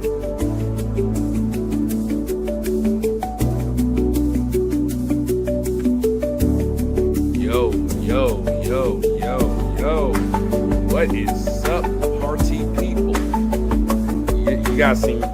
Yo, yo, yo, yo, yo. What is up, party people? You guys see me?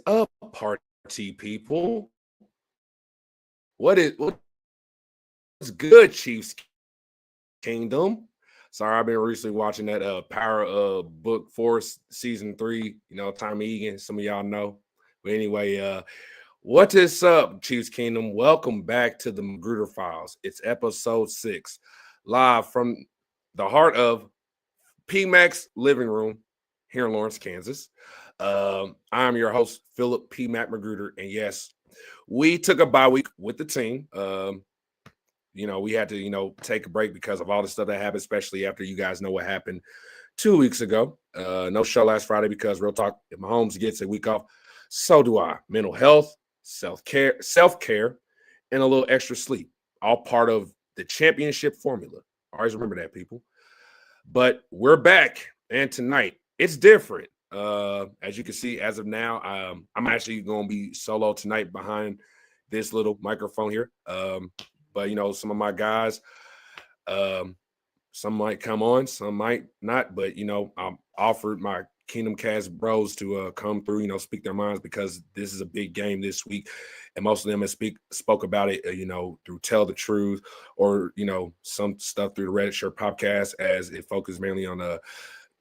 Up, party people? What's good, Chiefs Kingdom? Sorry, I've been recently watching that Power Book Force season 3. You know, Tommy Egan. Some of y'all know, but anyway, what is up, Chiefs Kingdom? Welcome back to the McGruder Files. It's episode 6, live from the heart of PMAC's living room here in Lawrence, Kansas. I'm your host, Philip P. Mac McGruder, and yes, we took a bye week with the team. We had to, take a break because of all the stuff that happened, especially after you guys know what happened 2 weeks ago. No show last Friday because real talk, if Mahomes gets a week off, so do I. Mental health, self-care, and a little extra sleep, all part of the championship formula. Always remember that, people. But we're back, and tonight it's different. As you can see, as of now, I'm actually going to be solo tonight behind this little microphone here. But some of my guys, some might come on, some might not. But I offered my Kingdom Cast bros to come through, speak their minds because this is a big game this week, and most of them have spoke about it, through Tell the Truth or some stuff through the Reddit Shirt podcast, as it focused mainly on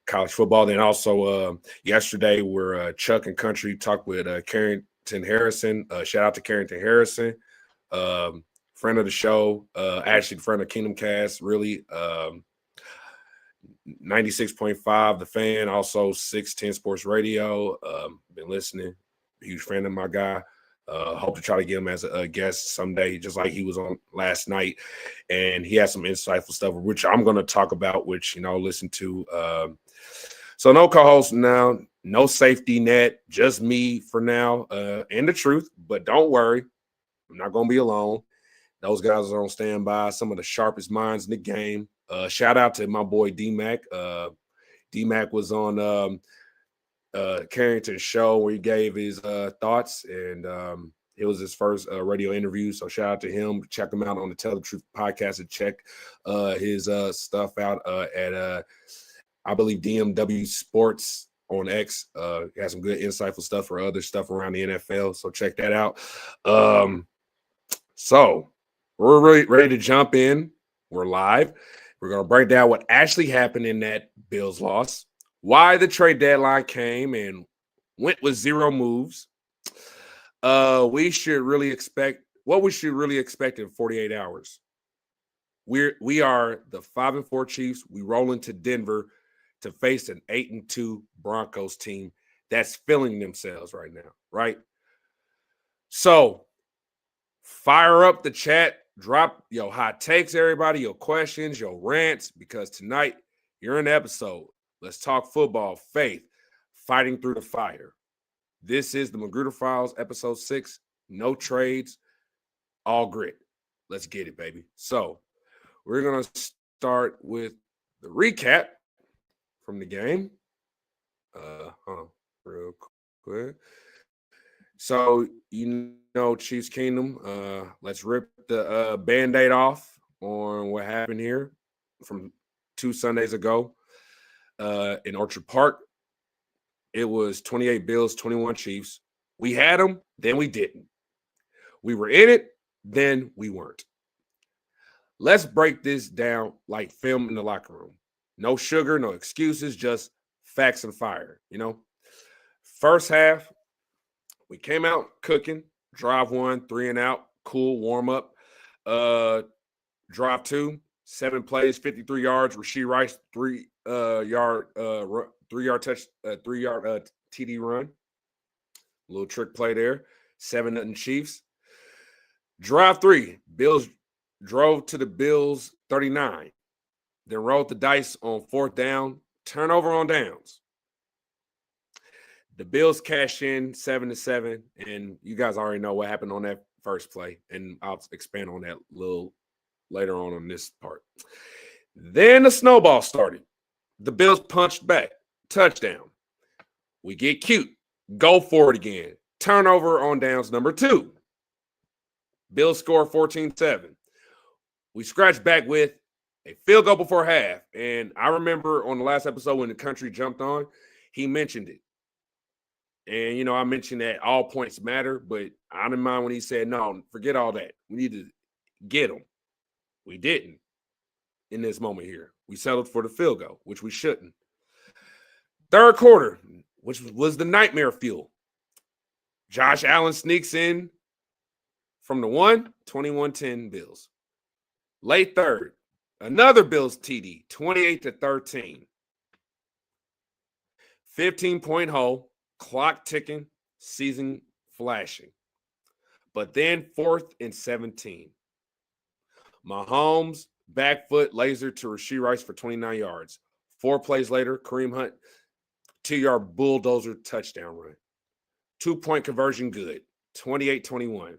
college football. Then also yesterday, we're Chuck and Country talked with Carrington Harrison. Shout out to Carrington Harrison, friend of the show, actually friend of Kingdom Cast, really. 96.5 The Fan, also 610 Sports Radio. Been listening, huge fan of my guy. Hope to try to get him as a guest someday, just like he was on last night. And he has some insightful stuff, which I'm going to talk about, which, listen to. So no co-host now, no safety net, just me for now, and the truth. But don't worry, I'm not going to be alone. Those guys are on standby, some of the sharpest minds in the game. Shout out to my boy D-Mac. D-Mac was on Carrington's show where he gave his thoughts, and it was his first radio interview. So shout out to him. Check him out on the Tell the Truth podcast and check his stuff out at I believe DMW Sports on X. He has some good insightful stuff for other stuff around the NFL. So check that out. So we're really ready to jump in. We're live. We're going to break down what actually happened in that Bills loss, why the trade deadline came and went with 0 moves. We should really expect in 48 hours. We are the 5-4 Chiefs. We roll into Denver to face an 8-2 Broncos team that's feeling themselves right now, right? So fire up the chat. Drop your hot takes, everybody, your questions, your rants, because tonight you're in the episode. Let's talk football, faith, fighting through the fire. This is the McGruder Files, episode 6. No trades, all grit. Let's get it, baby. So we're going to start with the recap from the game. Real quick. So, Chiefs Kingdom, let's rip the Band-Aid off on what happened here from 2 Sundays ago in Orchard Park. It was 28 Bills, 21 Chiefs. We had them, then we didn't. We were in it, then we weren't. Let's break this down like film in the locker room. No sugar, no excuses, just facts and fire, First half, we came out cooking, drive 1, 3 and out, cool, warm up. Drive 2, 7 plays, 53 yards. Rashee Rice, 3-yard TD run. Little trick play there. 7-0 Chiefs. Drive 3, Bills drove to the Bills 39, then rolled the dice on 4th down, turnover on downs. The Bills cash in 7-7, and you guys already know what happened on that first play, and I'll expand on that a little later on this part. Then the snowball started. The Bills punched back, touchdown. We get cute, go for it again. Turnover on downs number 2. Bills score 14-7. We scratch back with a field goal before half. And I remember on the last episode when the country jumped on, he mentioned it. And, I mentioned that all points matter, but I didn't mind when he said, no, forget all that. We need to get them. We didn't in this moment here. We settled for the field goal, which we shouldn't. Third quarter, which was the nightmare fuel. Josh Allen sneaks in from the 21-10 Bills. Late third, another Bills TD, 28-13. 15-point hole, clock ticking, season flashing. But then 4th and 17. Mahomes, back foot laser to Rashee Rice for 29 yards. 4 plays later, Kareem Hunt, 2-yard bulldozer touchdown run. 2-point conversion good, 28-21.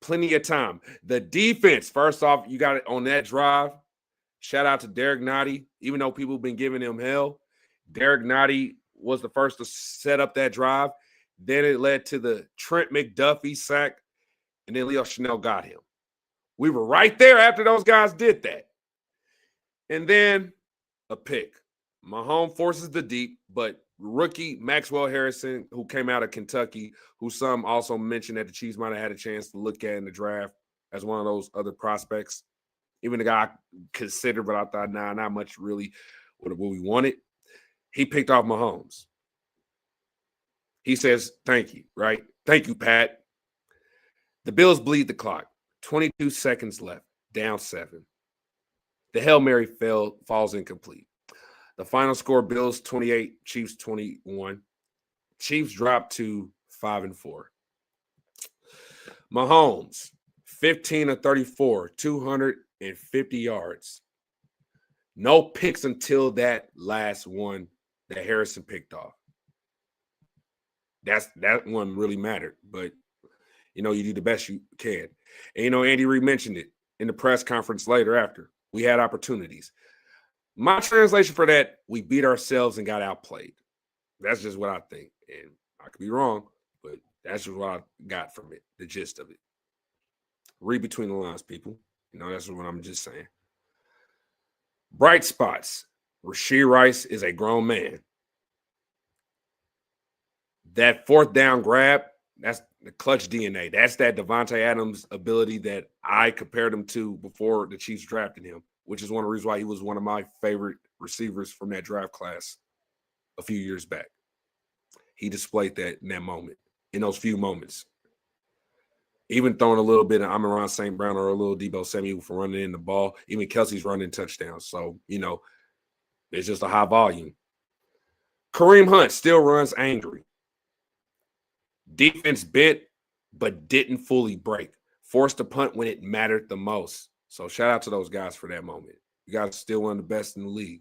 Plenty of time. The defense, first off, you got it on that drive. Shout out to Derek Nottie. Even though people have been giving him hell, Derek Nottie was the first to set up that drive. Then it led to the Trent McDuffie sack, and then Leo Chanel got him. We were right there after those guys did that. And then a pick. Mahomes forces the deep, but rookie Maxwell Harrison, who came out of Kentucky, who some also mentioned that the Chiefs might have had a chance to look at in the draft as one of those other prospects. Even the guy I considered, but I thought, not much really what we wanted. He picked off Mahomes. He says, thank you, right? Thank you, Pat. The Bills bleed the clock. 22 seconds left, down 7. The Hail Mary falls incomplete. The final score, Bills 28, Chiefs 21. Chiefs drop to 5-4. Mahomes, 15-34, 250 yards. No picks until that last one that Harrison picked off. That one really mattered, but you do the best you can. And Andy Reid mentioned it in the press conference later after. We had opportunities. My translation for that, we beat ourselves and got outplayed. That's just what I think. And I could be wrong, but that's just what I got from it, the gist of it. Read between the lines, people. That's what I'm just saying. Bright spots. Rashee Rice is a grown man. That 4th down grab, that's the clutch DNA. That's that Devontae Adams ability that I compared him to before the Chiefs drafted him, which is one of the reasons why he was one of my favorite receivers from that draft class a few years back. He displayed that in that moment, in those few moments. Even throwing a little bit of Amon-Ra St. Brown or a little Deebo Samuel for running in the ball. Even Kelsey's running touchdowns. So, it's just a high volume. Kareem Hunt still runs angry. Defense bent, but didn't fully break. Forced to punt when it mattered the most. So shout out to those guys for that moment. You guys are still one of the best in the league.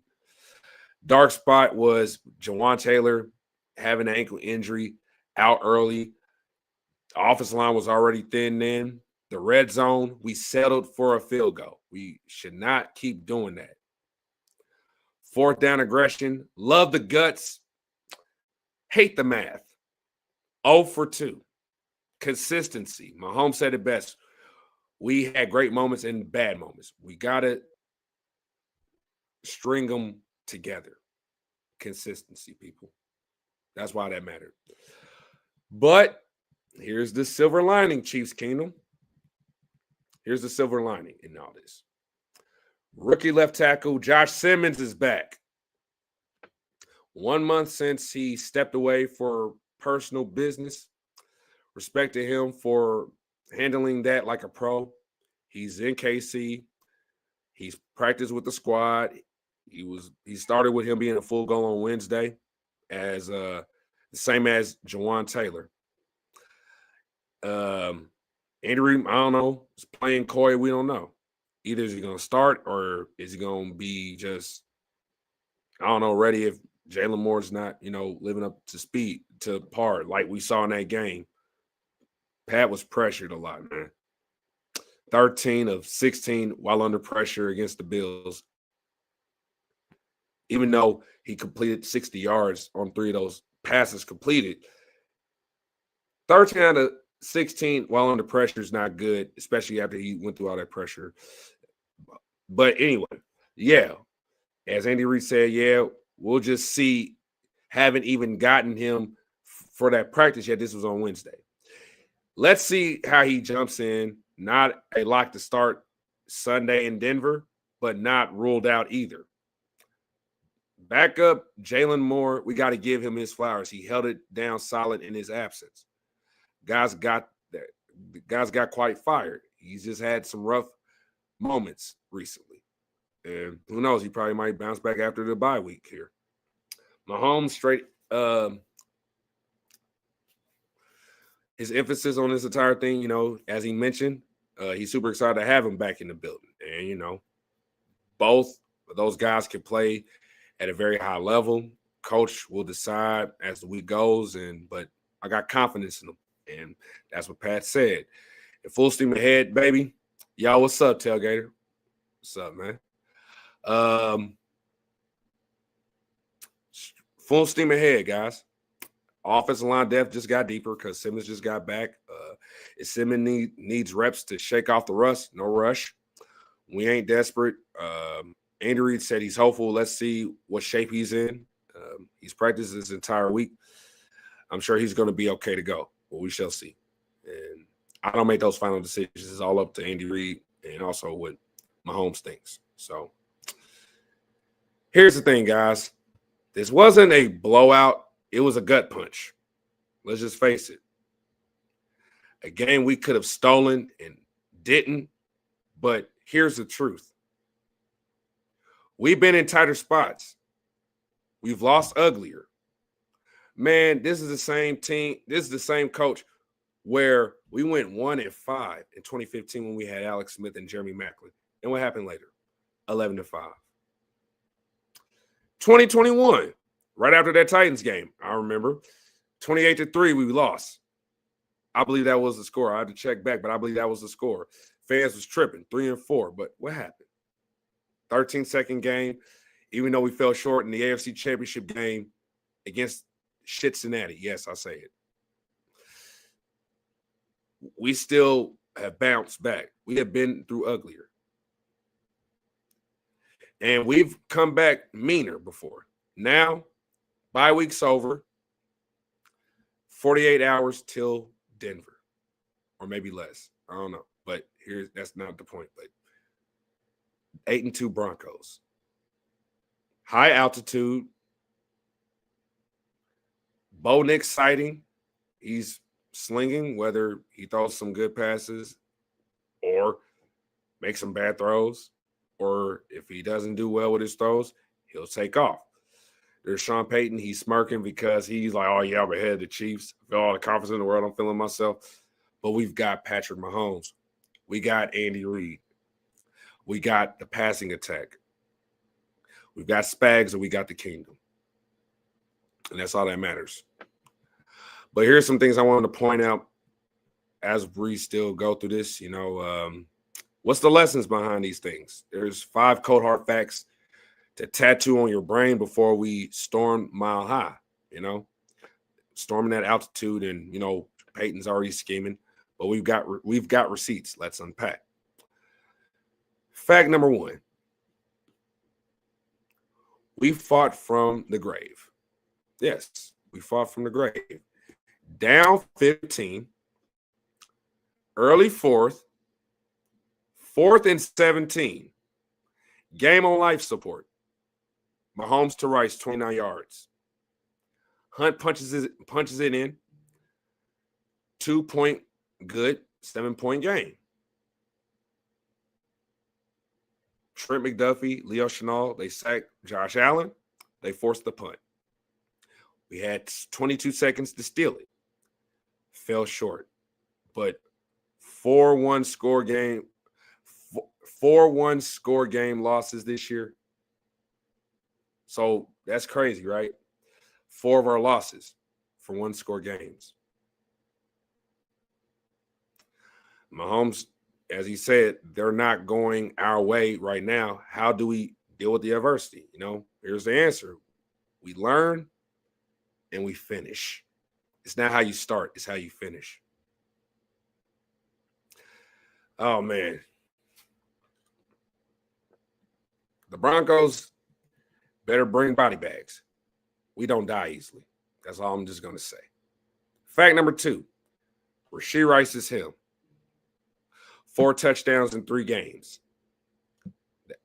Dark spot was Jawan Taylor having an ankle injury, out early. The offensive line was already thin then. The red zone, we settled for a field goal. We should not keep doing that. 4th down aggression, love the guts, hate the math. 0 for 2. Consistency. Mahomes said it best. We had great moments and bad moments. We got to string them together. Consistency, people. That's why that mattered. But here's the silver lining, Chiefs Kingdom. Here's the silver lining in all this. Rookie left tackle Josh Simmons is back. 1 month since he stepped away for personal business. Respect to him for handling that like a pro. He's in KC. He's practiced with the squad. He started with him being a full goal on Wednesday, as the same as Jawan Taylor. Andy Reid, I don't know, is playing coy. We don't know. Either is he going to start or is he going to be just, I don't know, ready if Jalen Moore's not, living up to speed, to par, like we saw in that game. Pat was pressured a lot, man. 13 of 16 while under pressure against the Bills. Even though he completed 60 yards on 3 of those passes completed, 13 out of 16 while under pressure is not good, especially after he went through all that pressure. But anyway, yeah, as Andy Reid said, yeah, we'll just see. Haven't even gotten him for that practice yet. This was on Wednesday. Let's see how he jumps in. Not a lock to start Sunday in Denver, but not ruled out either. Backup Jalen Moore, we got to give him his flowers. He held it down solid in his absence. Guys got quite fired. He's just had some rough moments recently. And who knows, he probably might bounce back after the bye week here. Mahomes his emphasis on this entire thing, as he mentioned, he's super excited to have him back in the building. And, both of those guys can play at a very high level. Coach will decide as the week goes, but I got confidence in them. And that's what Pat said. And full steam ahead, baby. Y'all, what's up, Tailgater? What's up, man? Full steam ahead, guys. Offensive line depth just got deeper because Simmons just got back. If Simmons needs reps to shake off the rust, no rush. We ain't desperate. Andy Reid said he's hopeful. Let's see what shape he's in. He's practiced this entire week. I'm sure he's going to be okay to go, but we shall see. And I don't make those final decisions. It's all up to Andy Reid and also what Mahomes thinks. So here's the thing, guys. This wasn't a blowout. It was a gut punch. Let's just face it. A game we could have stolen and didn't. But here's the truth. We've been in tighter spots. We've lost uglier. Man, this is the same team. This is the same coach where we went 1-5 in 2015 when we had Alex Smith and Jeremy Maclin. And what happened later? 11-5. 2021, right after that Titans game, I remember, 28-3, we lost. I believe that was the score. I had to check back, but I believe that was the score. Fans was tripping, 3-4. But what happened? 13-second game, even though we fell short in the AFC Championship game against Cincinnati. Yes, I say it. We still have bounced back. We have been through uglier. And we've come back meaner before. Now, bye week's over. 48 hours till Denver. Or maybe less. I don't know. But that's not the point. But 8-2 Broncos. High altitude. Bo Nix sighting. He's slinging, whether he throws some good passes or makes some bad throws. Or if he doesn't do well with his throws, he'll take off. There's Sean Payton. He's smirking because he's like, oh, yeah, I'm ahead of the Chiefs. I feel all the confidence in the world. I'm feeling myself. But we've got Patrick Mahomes. We got Andy Reid. We got the passing attack. We've got Spags and we got the Kingdom. And that's all that matters. But here's some things I wanted to point out as we still go through this. What's the lessons behind these things? There's 5 cold hard facts to tattoo on your brain before we storm Mile High, storming that altitude, and Peyton's already scheming, but we've got receipts. Let's unpack. Fact number 1. We fought from the grave. Yes, we fought from the grave. Down 15, early 4th and 17. Game on life support. Mahomes to Rice, 29 yards. Hunt punches it in. 2-point good, 7-point game. Trent McDuffie, Leo Chenal, they sacked Josh Allen. They forced the punt. We had 22 seconds to steal it. Fell short. But 4-1 score game. 4 one-score game losses this year. So that's crazy, right? 4 of our losses for one-score games. Mahomes, as he said, they're not going our way right now. How do we deal with the adversity? Here's the answer. We learn and we finish. It's not how you start, it's how you finish. Oh, man. The Broncos better bring body bags. We don't die easily. That's all I'm just going to say. Fact number 2, Rashee Rice is him. 4 touchdowns in 3 games.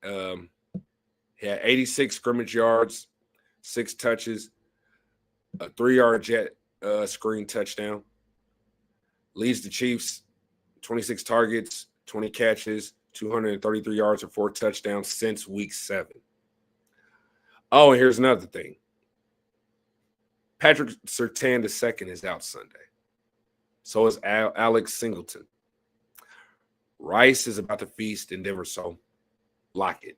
He had 86 scrimmage yards, 6 touches, a 3-yard jet screen touchdown. Leads the Chiefs 26 targets, 20 catches, 233 yards, and 4 touchdowns since week 7. Oh, and here's another thing. Patrick Surtain II is out Sunday. So is Alex Singleton. Rice is about to feast in Denver, so lock it.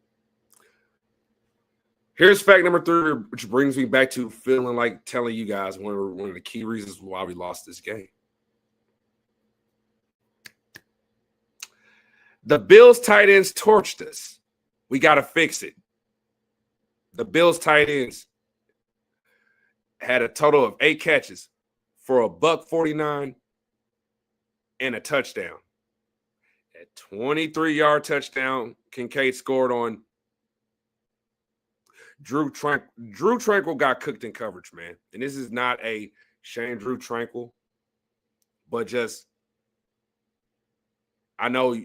Here's fact number 3, which brings me back to feeling like telling you guys one of the key reasons why we lost this game. The Bills tight ends torched us. We got to fix it. The Bills tight ends had a total of 8 catches for $149 and a touchdown. A 23-yard touchdown Kincaid scored on Drew Tranquil. Drew Tranquil got cooked in coverage, man. And this is not a shame Drew Tranquil, but just I know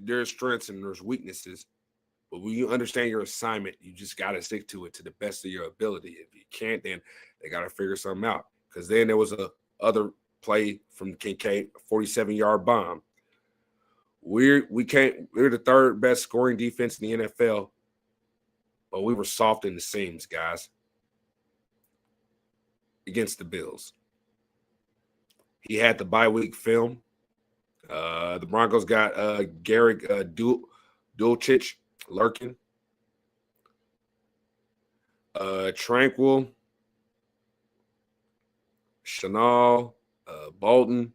there's strengths and there's weaknesses, but when you understand your assignment, you just got to stick to it to the best of your ability. If you can't, then they got to figure something out. Because then there was a other play from Kincaid, a 47-yard bomb. We're the 3rd best scoring defense in the NFL, but we were soft in the seams, guys, against the Bills. He had the bye week film. The Broncos got Garrett Dulcich lurking. Tranquil, Chanel, Bolton,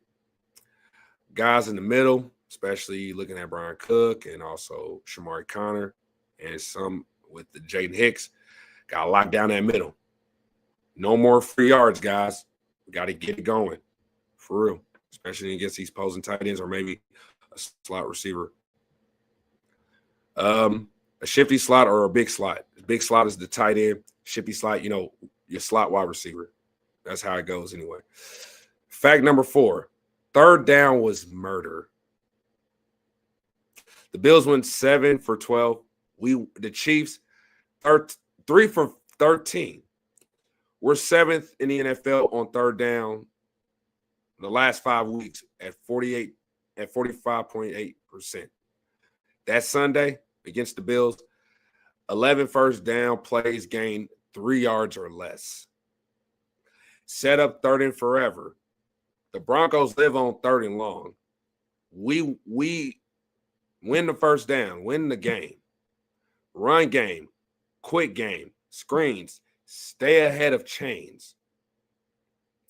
guys in the middle, especially looking at Brian Cook and also Shamari Connor and some with the Jaden Hicks, got to lock down that middle. No more free yards, guys. We got to get it going for real, especially against these opposing tight ends or maybe a slot receiver. A shifty slot or a big slot. Big slot is the tight end. Shifty slot, your slot wide receiver. That's how it goes anyway. Fact number 4, 3rd down was murder. The Bills went 7 for 12. The Chiefs, 3 for 13. We're 7th in the NFL on 3rd down the last 5 weeks at 45.8%. That Sunday against the Bills, 11 first down plays gained 3 yards or less. Set up 3rd and forever. The Broncos live on 3rd and long. We win the first down, win the game. Run game, quick game, screens, stay ahead of chains.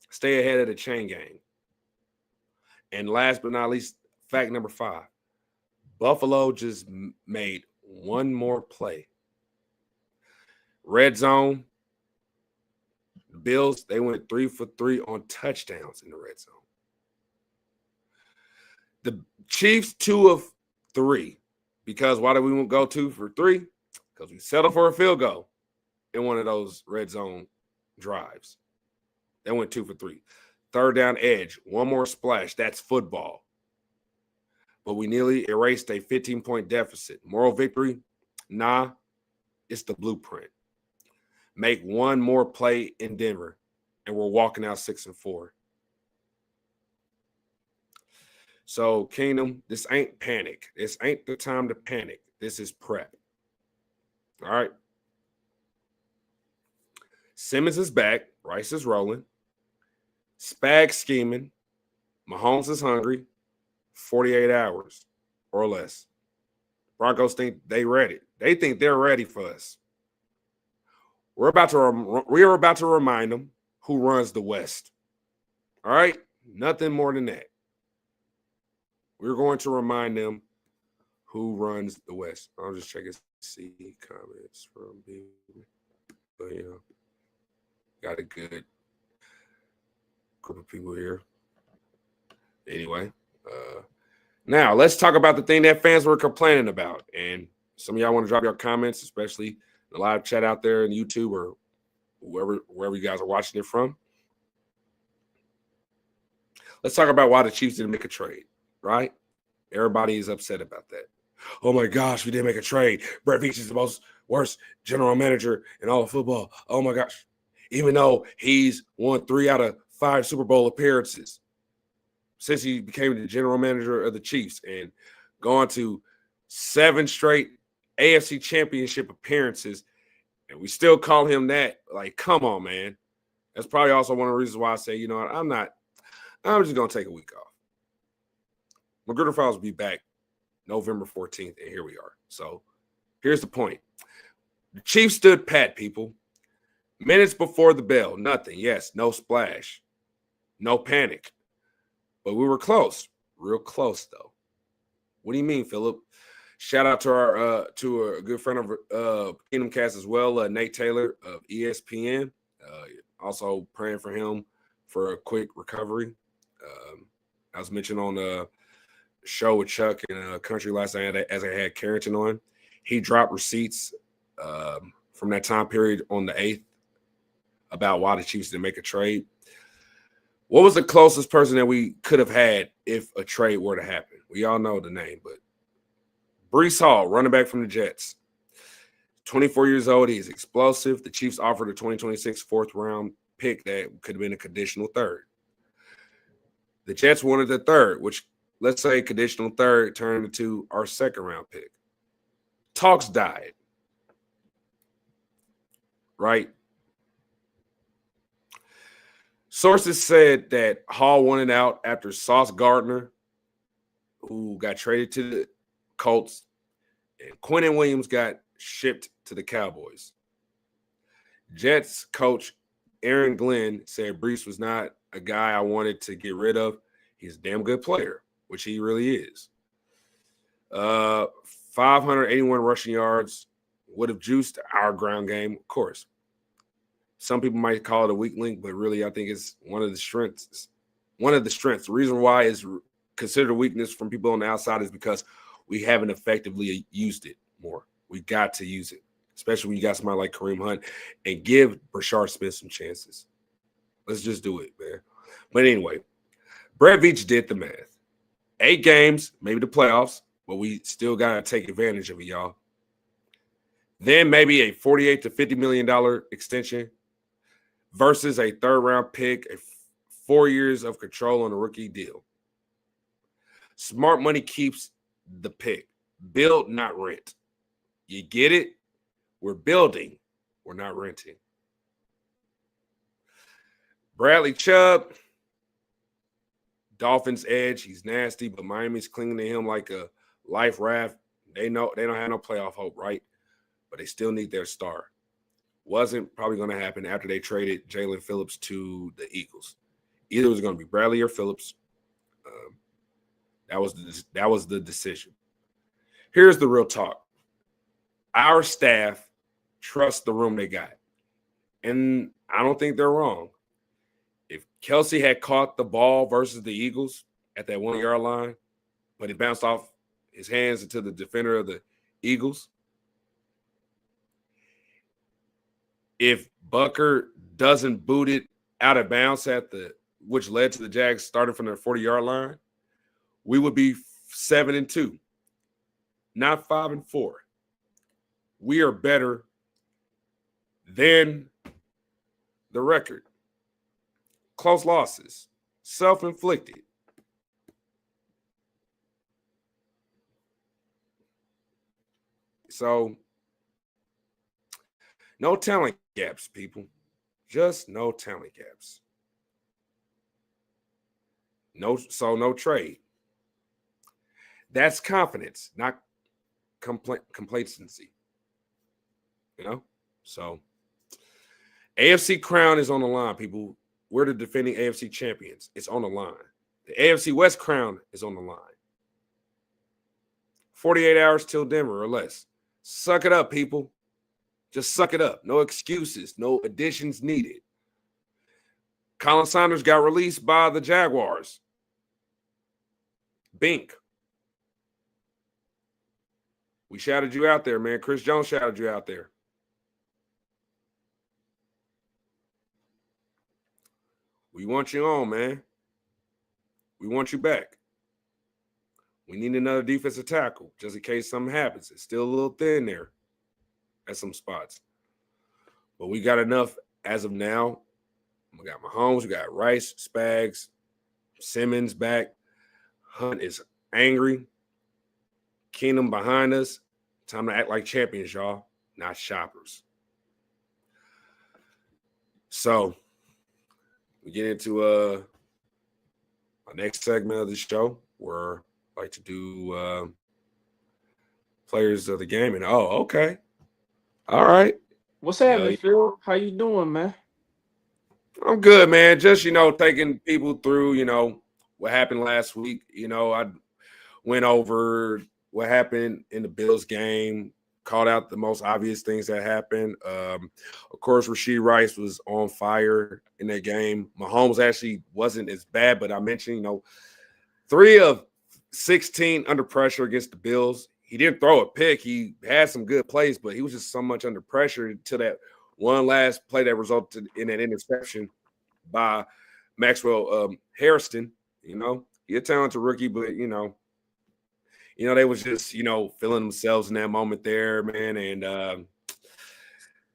Stay ahead of the chain game. And last but not least, fact number 5, Buffalo just made one more play. Red zone, the Bills, they went 3 for 3 on touchdowns in the red zone. The Chiefs, 2 of 3. Because why did we go 2 for 3? Because we settled for a field goal in one of those red zone drives. They went 2 for 3. 3rd down edge, one more splash. That's football. But we nearly erased a 15-point deficit. Moral victory? Nah, it's the blueprint. Make one more play in Denver, and we're walking out 6-4. So, Kingdom, this ain't panic. This ain't the time to panic. This is prep. All right? Simmons is back. Rice is rolling. Spag scheming. Mahomes is hungry. 48 hours or less. Broncos think they ready. They think they're ready for us. We are about to remind them who runs the West. All right? Nothing more than that. We're going to remind them who runs the West. I'll just check and see comments from people. But, got a good group of people here. Anyway, now let's talk about the thing that fans were complaining about. And some of y'all want to drop your comments, especially the live chat out there in YouTube or wherever you guys are watching it from. Let's talk about why the Chiefs didn't make a trade, right? Everybody is upset about that. Oh my gosh, we didn't make a trade. Brett Veach is the worst general manager in all of football. Oh my gosh. Even though he's won 3 out of 5 Super Bowl appearances since he became the general manager of the Chiefs and gone to 7 straight AFC championship appearances, and we still call him that. Like, come on, man. That's probably also one of the reasons why I say, you know what, I'm just going to take a week off. McGruder Files will be back November 14th, and here we are. So here's the point. The Chiefs stood pat, people. Minutes before the bell, nothing. Yes, no splash. No panic. But we were close. Real close, though. What do you mean, Philip? Shout out to our to a good friend of Kingdom Cast as well, Nate Taylor of ESPN. Also praying for him for a quick recovery. I was mentioned on the show with Chuck and Country last night as I had Carrington on. He dropped receipts from that time period on the 8th about why the Chiefs didn't make a trade. What was the closest person that we could have had if a trade were to happen? We all know the name, but Breece Hall, running back from the Jets. 24 years old. He's explosive. The Chiefs offered a 2026 fourth-round pick that could have been a conditional third. The Jets wanted the third, which, let's say, conditional third turned into our second-round pick. Talks died. Right? Sources said that Hall wanted out after Sauce Gardner, who got traded to the Colts, and Quinnen Williams got shipped to the Cowboys. Jets coach Aaron Glenn said Breece was not a guy I wanted to get rid of. He's a damn good player, which he really is. 581 rushing yards would have juiced our ground game, of course. Some people might call it a weak link, but really I think it's one of the strengths. The reason why it's considered a weakness from people on the outside is because we haven't effectively used it more. We got to use it, especially when you got somebody like Kareem Hunt, and give Brashard Smith some chances. Let's just do it, man. But anyway, Brett Veach did the math. 8 games, maybe the playoffs, but we still got to take advantage of it, y'all. Then maybe a $48 to $50 million extension versus a third-round pick, 4 years of control on a rookie deal. Smart money keeps the pick. Build, not rent. You get it? We're building. We're not renting. Bradley Chubb, Dolphins edge. He's nasty, but Miami's clinging to him like a life raft. They know they don't have no playoff hope, right? But they still need their star. Wasn't probably going to happen after they traded Jalen Phillips to the Eagles. Either it was going to be Bradley or Phillips. That was the decision. Here's the real talk. Our staff trusts the room they got. And I don't think they're wrong. If Kelsey had caught the ball versus the Eagles at that 1-yard line, but it bounced off his hands into the defender of the Eagles, if Bucker doesn't boot it out of bounds which led to the Jags starting from their 40-yard line, we would be 7-2, not 5-4. We are better than the record. Close losses, self-inflicted. So, no talent gaps, people. Just no talent gaps. No trade. That's confidence, not complacency. You know? So AFC crown is on the line, people. We're the defending AFC champions. It's on the line. The AFC West crown is on the line. 48 hours till Denver or less. Suck it up, people. Just suck it up. No excuses. No additions needed. Colin Sanders got released by the Jaguars. Bink. We shouted you out there, man. Chris Jones shouted you out there. We want you on, man. We want you back. We need another defensive tackle just in case something happens. It's still a little thin there at some spots. But we got enough as of now. We got Mahomes, we got Rice, Spags, Simmons back. Hunt is angry. Keenum behind us. Time to act like champions, y'all, not shoppers. So we get into our next segment of the show where I like to do players of the game. And okay. All right. What's happening, Phil? How you doing, man? I'm good, man. Just, taking people through, what happened last week. I went over what happened in the Bills game, called out the most obvious things that happened. Of course, Rashee Rice was on fire in that game. Mahomes actually wasn't as bad, but I mentioned, 3 of 16 under pressure against the Bills. He didn't throw a pick. He had some good plays, but he was just so much under pressure until that one last play that resulted in an interception by Maxwell Harrison. He's a talented rookie, but, they was just, feeling themselves in that moment there, man. And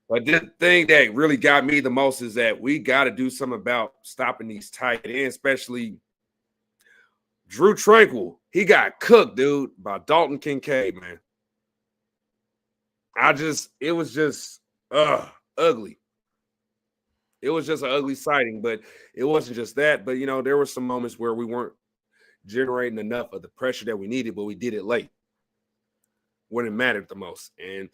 but the thing that really got me the most is that we got to do something about stopping these tight ends, especially Drew Tranquil. He got cooked, dude, by Dalton Kincaid, man. It was just ugly. It was just an ugly sighting, but it wasn't just that. But, there were some moments where we weren't generating enough of the pressure that we needed, but we did it late when it mattered the most. And,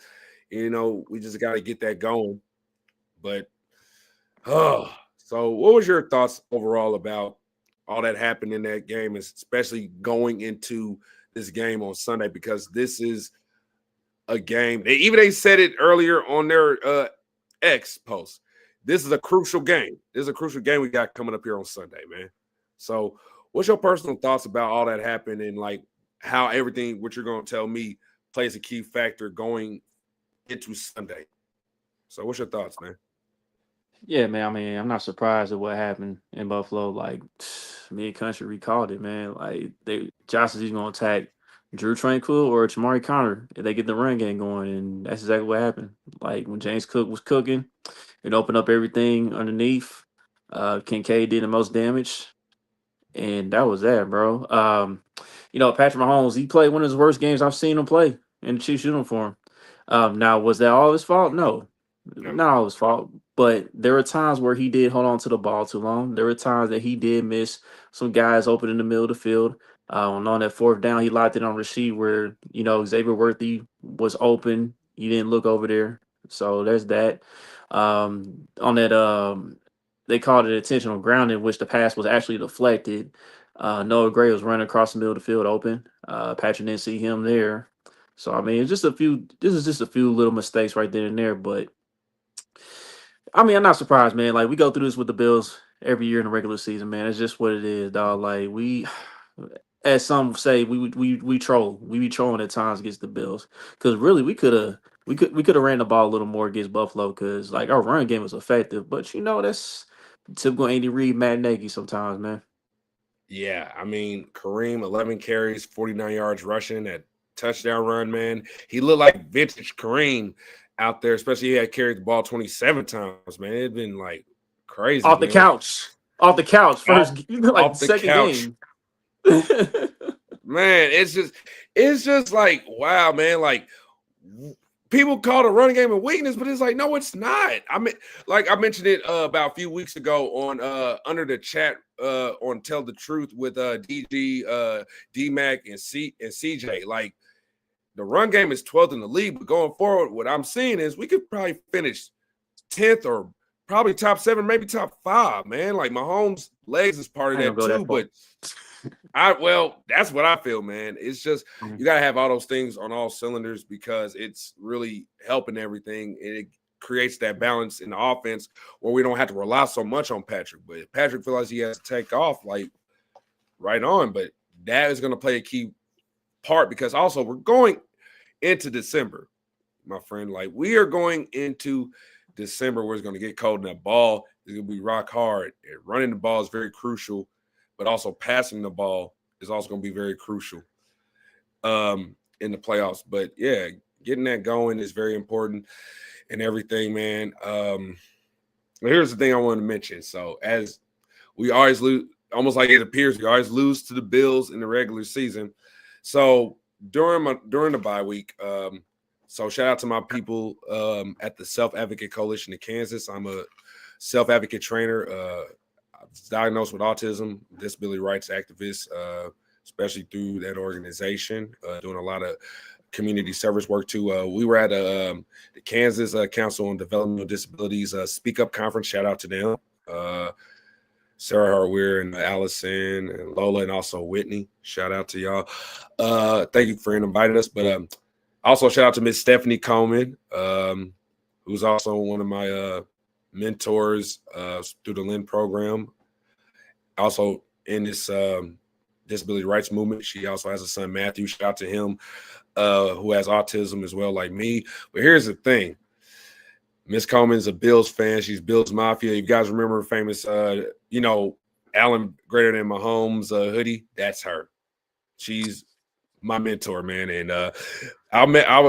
we just got to get that going. But, so what was your thoughts overall about all that happened in that game, especially going into this game on Sunday? Because this is a game. They said it earlier on their X post. This is a crucial game. This is a crucial game we got coming up here on Sunday, man. So what's your personal thoughts about all that happened and, how everything, what you're going to tell me, plays a key factor going into Sunday? So what's your thoughts, man? Yeah, man. I mean, I'm not surprised at what happened in Buffalo. Me and Country, we called it, man. Josh is going to attack Drew Tranquil or Jamari Conner if they get the run game going, and that's exactly what happened. When James Cook was cooking, it opened up everything underneath. Kincaid did the most damage, and that was that, bro. Patrick Mahomes, he played one of his worst games I've seen him play in the Chiefs uniform. Now, was that all his fault? No, not all his fault. But there were times where he did hold on to the ball too long. There were times that he did miss some guys open in the middle of the field. On that 4th down, he locked it on Rashee where, Xavier Worthy was open. He didn't look over there. So there's that. On that, they called it intentional grounding, which the pass was actually deflected. Noah Gray was running across the middle of the field open. Patrick didn't see him there. So, I mean, this is just a few little mistakes right there and there. But, I mean, I'm not surprised, man. We go through this with the Bills every year in the regular season, man. It's just what it is, dog. We, as some say, we troll. We be trolling at times against the Bills. Because, really, we could have ran the ball a little more against Buffalo because, our run game was effective. But, that's typical Andy Reid, Matt Nagy sometimes, man. Yeah, I mean, Kareem, 11 carries, 49 yards rushing, that touchdown run, man. He looked like vintage Kareem out there, especially he had carried the ball 27 times, man. It'd been crazy. Off the couch. Off the couch. First, off the second couch. game. Man, it's just wow, man. People call the running game a weakness, but it's no, it's not. I mean, I mentioned it about a few weeks ago on under the chat on Tell the Truth with DG, D-Mac, and CJ. the run game is 12th in the league, but going forward, what I'm seeing is we could probably finish 10th or probably top 7, maybe top 5, man. Like Mahomes' legs is part of I ain't that gonna go too, that but that's what I feel, man. It's just far. you gotta have all those things on all cylinders because it's really helping everything. And it creates that balance in the offense where we don't have to rely so much on Patrick. But if Patrick feels like he has to take off, like right on. But that is gonna play a key part because also we're going into December, my friend. Like we are going into December where it's going to get cold and that ball is going to be rock hard. And running the ball is very crucial, but also passing the ball is also going to be very crucial in the playoffs. But yeah, getting that going is very important and everything, man. But here's the thing I want to mention. So as we always lose, almost like it appears we always lose to the Bills in the regular season. So during the bye week, so shout out to my people at the Self Advocate Coalition in Kansas. I'm a self advocate trainer. I was diagnosed with autism, disability rights activist, especially through that organization, doing a lot of community service work too. We were at the Kansas Council on Developmental Disabilities Speak Up Conference. Shout out to them. Sarah Hartweir and Allison and Lola and also Whitney. Shout out to y'all. Thank you for inviting us. But also shout out to Miss Stephanie Coleman, who's also one of my mentors through the Lynn program. Also in this disability rights movement. She also has a son, Matthew. Shout out to him, who has autism as well, like me. But here's the thing. Miss Coleman's a Bills fan. She's Bills Mafia. You guys remember her famous, Allen greater than Mahomes hoodie? That's her. She's my mentor, man. And I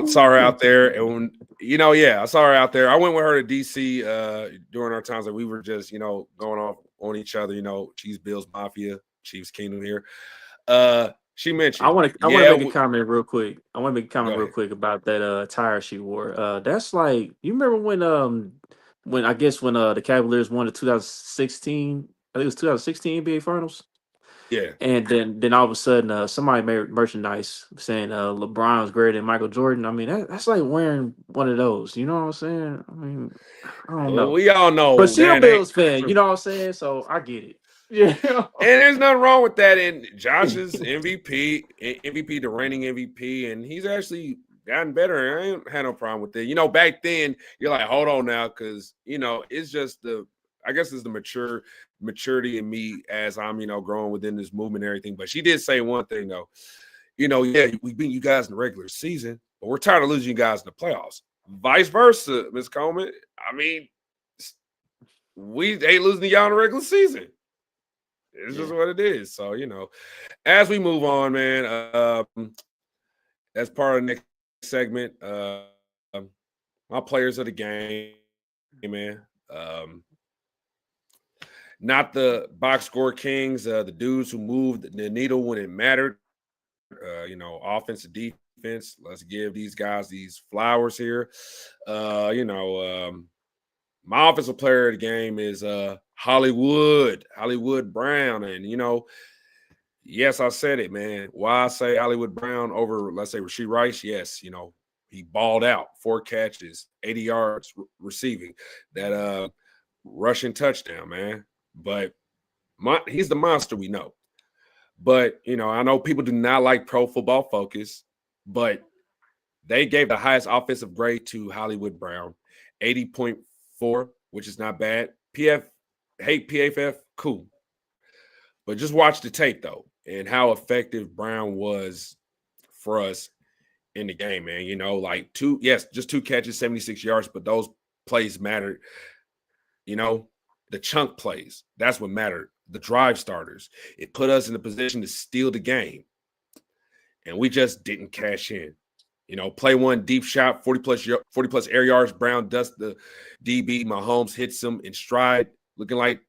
saw her out there. And when, I saw her out there. I went with her to D.C. During our times that we were just, going off on each other. She's Bills Mafia, Chiefs Kingdom here. She mentioned. I want to make a comment real quick. I want to make a comment Go real ahead. quick about that attire she wore. That's like, you remember when the Cavaliers won the 2016, I think it was 2016 NBA Finals, Yeah. and then all of a sudden somebody made merchandise saying LeBron's greater than Michael Jordan. I mean that's like wearing one of those. You know what I'm saying? I mean, I don't Well, know, we all know but she a that ain't Bills fan. true. You know what I'm saying? So I get it. Yeah. And there's nothing wrong with that. And Josh is MVP, the reigning MVP, and he's actually gotten better. I ain't had no problem with it. Back then, you're like, hold on now, because it's just I guess it's the maturity in me as I'm, growing within this movement and everything. But she did say one thing though, yeah, we beat you guys in the regular season, but we're tired of losing you guys in the playoffs. Vice versa, Ms. Coleman. I mean, we ain't losing y'all in the regular season. It's just what it is. So, as we move on, man, as part of the next segment, my players of the game, man. Not the box score kings, the dudes who moved the needle when it mattered. Offense and defense. Let's give these guys these flowers here. My offensive player of the game is Hollywood Brown. And, yes, I said it, man. Why I say Hollywood Brown over, let's say, Rashee Rice? Yes, he balled out, 4 catches, 80 yards receiving, that rushing touchdown, man. But he's the monster we know. But, I know people do not like Pro Football Focus, but they gave the highest offensive grade to Hollywood Brown, 80.4, which is not bad. PFF, cool. But just watch the tape, though, and how effective Brown was for us in the game, man. Just 2 catches, 76 yards, but those plays mattered. The chunk plays, that's what mattered. The drive starters. It put us in a position to steal the game, and we just didn't cash in. Play one deep shot, 40 plus air yards. Brown dusts the DB. Mahomes hits him in stride, looking like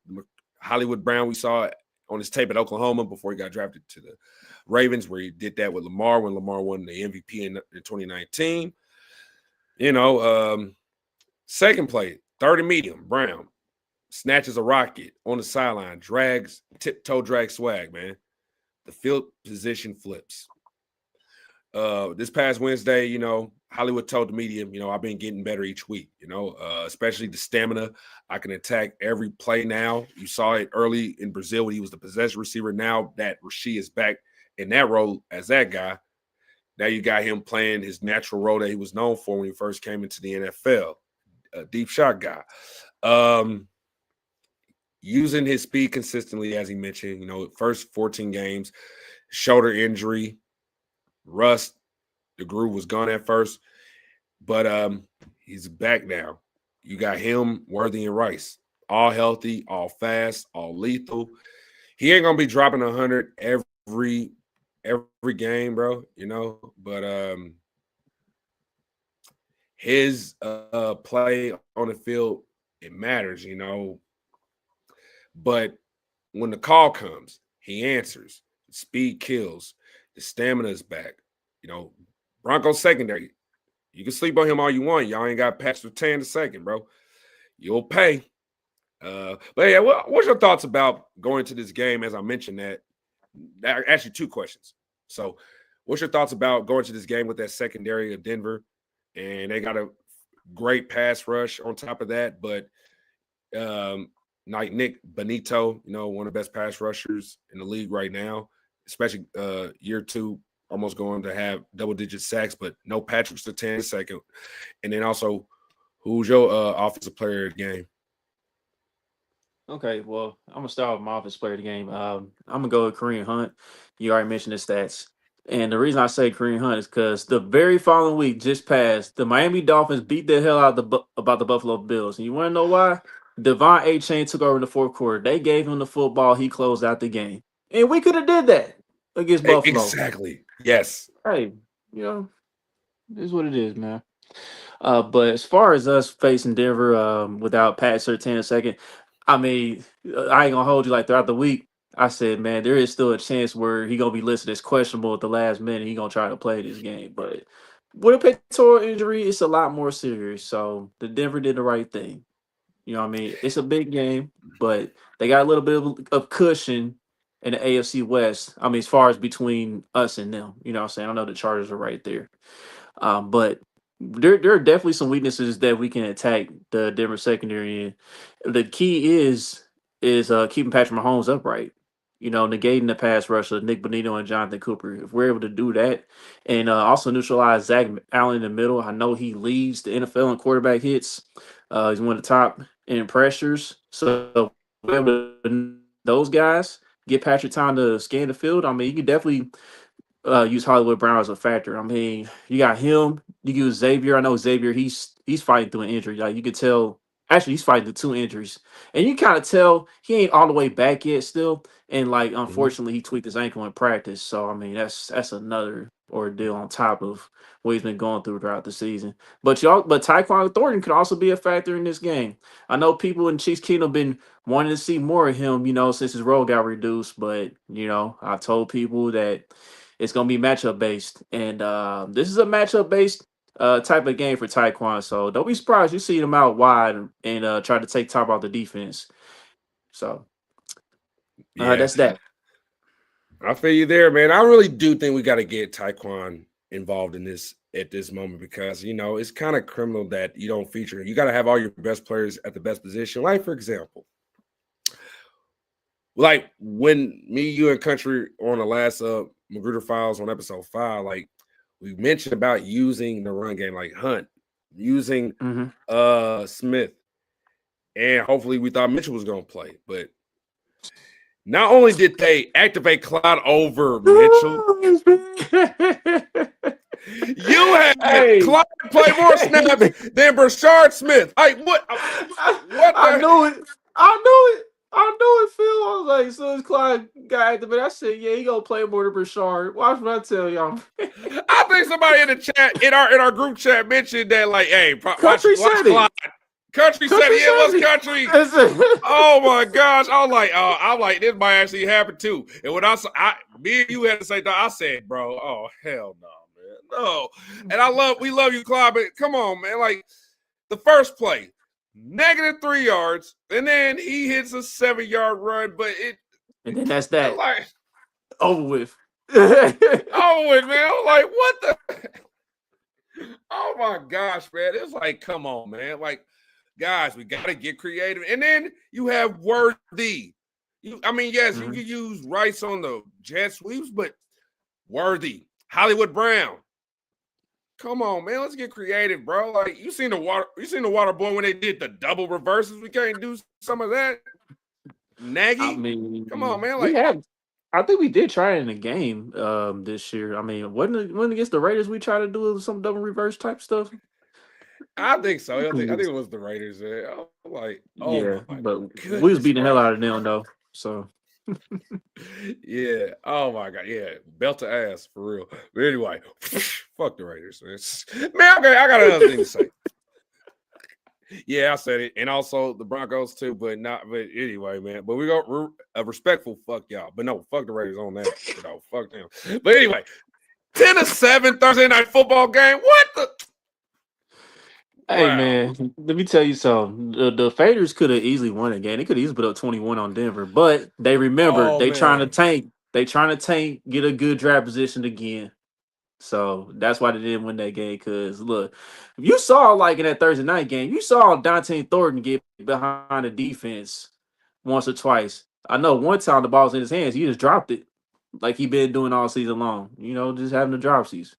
Hollywood Brown we saw on his tape at Oklahoma before he got drafted to the Ravens, where he did that with Lamar when Lamar won the MVP in 2019. Second play, 30 medium, Brown snatches a rocket on the sideline, tiptoe drag swag, man. The field position flips. this past Wednesday, Hollywood told the media, I've been getting better each week, especially the stamina. I can attack every play now. You saw it early in Brazil when he was the possession receiver. Now that Rasheed is back in that role as that guy, now you got him playing his natural role that he was known for when he first came into the NFL, a deep shot guy. Using his speed consistently, as he mentioned, first 14 games, shoulder injury, rust, the groove was gone at first, but he's back now. You got him, Worthy, and Rice, all healthy, all fast, all lethal. He ain't gonna be dropping 100 every game, bro. But his play on the field, it matters, But when the call comes, he answers. Speed kills. The stamina is back. Broncos secondary. You can sleep on him all you want. Y'all ain't got Patrick Tan II, bro. You'll pay. But yeah, what's your thoughts about going to this game? As I mentioned that actually two questions. So, what's your thoughts about going to this game with that secondary of Denver? And they got a great pass rush on top of that, but like Nick Benito, one of the best pass rushers in the league right now, especially year two, almost going to have double-digit sacks, but no Patrick Surtain II. And then also, who's your offensive player of the game? Okay, well, I'm gonna start with my offensive player of the game. I'm gonna go with Kareem Hunt. You already mentioned the stats, and the reason I say Kareem Hunt is because the very following week, just passed, the Miami Dolphins beat the hell out of about the Buffalo Bills, and you want to know why? Devon A. Chain took over in the fourth quarter. They gave him the football. He closed out the game, and we could have did that against Buffalo. Exactly. Yes. Hey, it is what it is, man. But as far as us facing Denver without Pat Surtain II, I mean, I ain't gonna hold you like throughout the week. I said, man, there is still a chance where he gonna be listed as questionable at the last minute. He gonna try to play this game, but with a pectoral injury, it's a lot more serious. So the Denver did the right thing. You know what I mean? It's a big game, but they got a little bit of cushion in the AFC West. I mean, as far as between us and them, you know what I'm saying? I know the Chargers are right there. But there are definitely some weaknesses that we can attack the Denver secondary in. The key is keeping Patrick Mahomes upright. Negating the pass rush of Nick Bonito and Jonathan Cooper. If we're able to do that, and also neutralize Zach Allen in the middle, I know he leads the NFL in quarterback hits. He's one of the top in pressures. So if we're able to those guys get Patrick time to scan the field. I mean, you can definitely use Hollywood Brown as a factor. I mean, you got him. You use Xavier. I know Xavier. He's fighting through an injury. Like you could tell. Actually, he's fighting through two injuries, and you kind of tell he ain't all the way back yet still. And like, unfortunately, he tweaked his ankle in practice. So I mean, that's another ordeal on top of what he's been going through throughout the season. But Tyquan Thornton could also be a factor in this game. I know people in Chiefs Kingdom been wanting to see more of him, since his role got reduced. But I told people that it's gonna be matchup based, and this is a matchup based type of game for Tyquan. So don't be surprised you see him out wide and try to take top off the defense. So Yeah. that's that. I feel you there, man. I really do think we got to get Tyquan involved in this at this moment because it's kind of criminal that you don't feature. You got to have all your best players at the best position. Like for example, like when me, you, and Country on the last McGruder Files on episode 5, like we mentioned about using the run game, like Hunt, using Smith, and hopefully we thought Mitchell was going to play, but not only did they activate Cloud over Mitchell, you had Cloud play more snaps than Brashard Smith. Like what? I knew it. I knew it, Phil. I was like, as soon as Clyde got activated, I said, yeah, he gonna play more than Brashard. Watch what I tell y'all. I think somebody in the chat, in our group chat, mentioned that, like, hey, watch Clyde. Country said it was Country. Oh my gosh. I'm like, this might actually happen too. And when me and you had to say that, I said, bro, oh hell no, man. No. And we love you, Clyde, but come on, man. Like the first play, -3 yards, and then he hits a 7-yard run, but and then that's that. Like over with. Oh, man. I'm like, what the? Oh my gosh, man. It's like, come on, man. Like, guys, we got to get creative. And then you have Worthy. Yes, you Mhm. can use Rice on the jet sweeps, but Worthy, Hollywood Brown. Come on, man. Let's get creative, bro. Like, you seen the water boy when they did the double reverses. We can't do some of that. I Nagy. Come on, mean, man. we Like, have. I think we did try it in a game this year. I mean, wasn't against the Raiders we tried to do some double reverse type stuff? I think so. I think Yes. it was the Raiders. Man. I'm like, oh Yeah, my but we was goodness beating the hell gracious. out of them though. So Yeah. Oh my god. Yeah. Belt to ass for real. But anyway, fuck the Raiders, man. Man, okay, I got another thing to say. Yeah, I said it, and also the Broncos too, but not. But anyway, man. But we got a respectful fuck y'all. But no, fuck the Raiders on that. You know, fuck them. But anyway, 10-7 Thursday night football game. What the? hey Wow. man, let me tell you something. The Faders could have easily won a game. They could have easily put up 21 on Denver, but they remembered Oh they trying to man. tank. They trying to tank, get a good draft position again. So that's why they didn't win that game. Because look, if you saw like in that Thursday night game, you saw Dante Thornton get behind the defense once or twice. I know one time the ball was in his hands, he just dropped it like he been doing all season long. Just having the dropsies.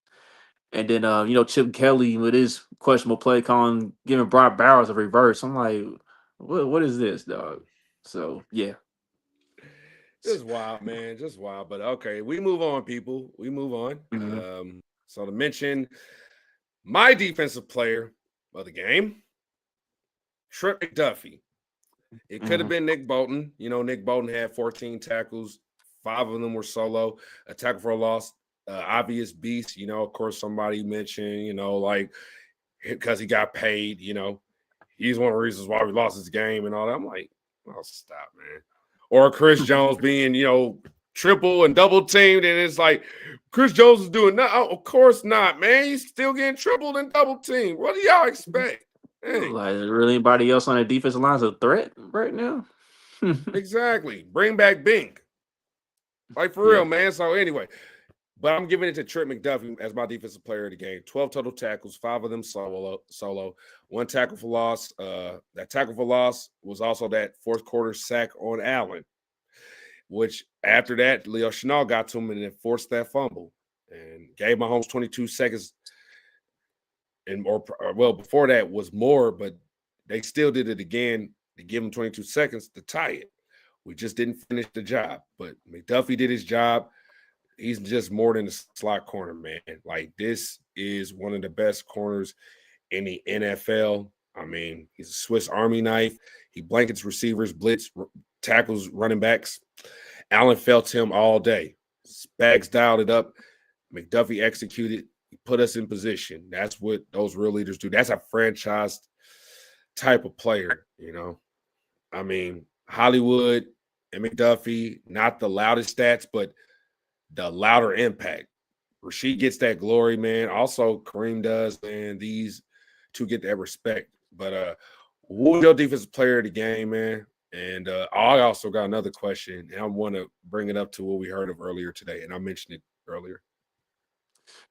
And then Chip Kelly with his questionable play calling, giving Brock Bowers a reverse. I'm like, what is this, dog? So yeah. Just wild, man. Just wild. But okay, we move on, people. We move on. Mhm, So to mention my defensive player of the game, Trent McDuffie. It could have mhm. been Nick Bolton. Nick Bolton had 14 tackles. 5 of them were solo. A tackle for a loss. Obvious beast. Of course, somebody mentioned, like because he got paid. He's one of the reasons why we lost this game and all that. I'm like, oh, stop, man. Or Chris Jones being, triple and double teamed, and it's like Chris Jones is doing nothing. Oh, of course not, man. He's still getting tripled and double teamed. What do y'all expect? Dang. Like, really anybody else on the defensive line is a threat right now? Exactly. Bring back Bink. Like for Yeah. real, man. So anyway, but I'm giving it to Trent McDuffie as my defensive player of the game. 12 total tackles, 5 of them solo, 1 tackle for loss. That tackle for loss was also that fourth quarter sack on Allen, which after that, Leo Chenal got to him and then forced that fumble and gave Mahomes 22 seconds. Before that was more, but they still did it again to give him 22 seconds to tie it. We just didn't finish the job, but McDuffie did his job. He's just more than a slot corner, man. Like, this is one of the best corners in the NFL. I mean, he's a Swiss Army knife. He blankets receivers, blitz, tackles running backs. Allen felt him all day. Spags dialed it up. McDuffie executed. He put us in position. That's what those real leaders do. That's a franchise type of player, I mean, Hollywood and McDuffie, not the loudest stats, but the louder impact. Rasheed gets that glory, man. Also, Kareem does, man. These two get that respect. But who's your defensive player of the game, man? And I also got another question, and I want to bring it up to what we heard of earlier today, and I mentioned it earlier.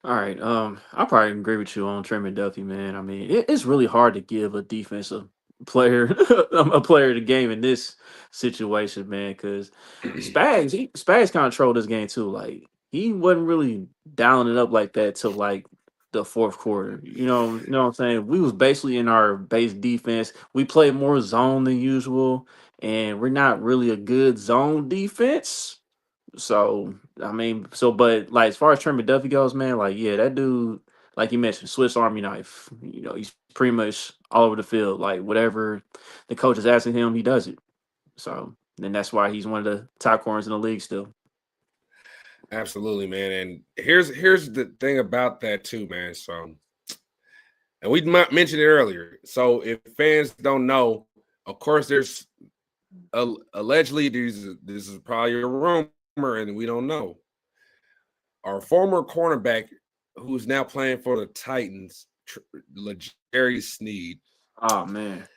All right. I probably agree with you on Trey McDuffie, man. I mean, it's really hard to give a defensive player a player of the game in this situation, man, because Spags controlled this game too. Like, he wasn't really dialing it up like that till like the fourth quarter. You know what I'm saying? We was basically in our base defense. We played more zone than usual, and we're not really a good zone defense. So I mean, but like as far as Trent McDuffie goes, man, like yeah, that dude, like you mentioned, Swiss Army knife. He's pretty much all over the field. Like whatever the coach is asking him, he does it. So then that's why he's one of the top corners in the league still. Absolutely, man. And here's the thing about that too, man. So, and we mentioned it earlier. So, if fans don't know, of course, there's allegedly this is probably a rumor, and we don't know. Our former cornerback, who's now playing for the Titans, Jerry Sneed. Oh man.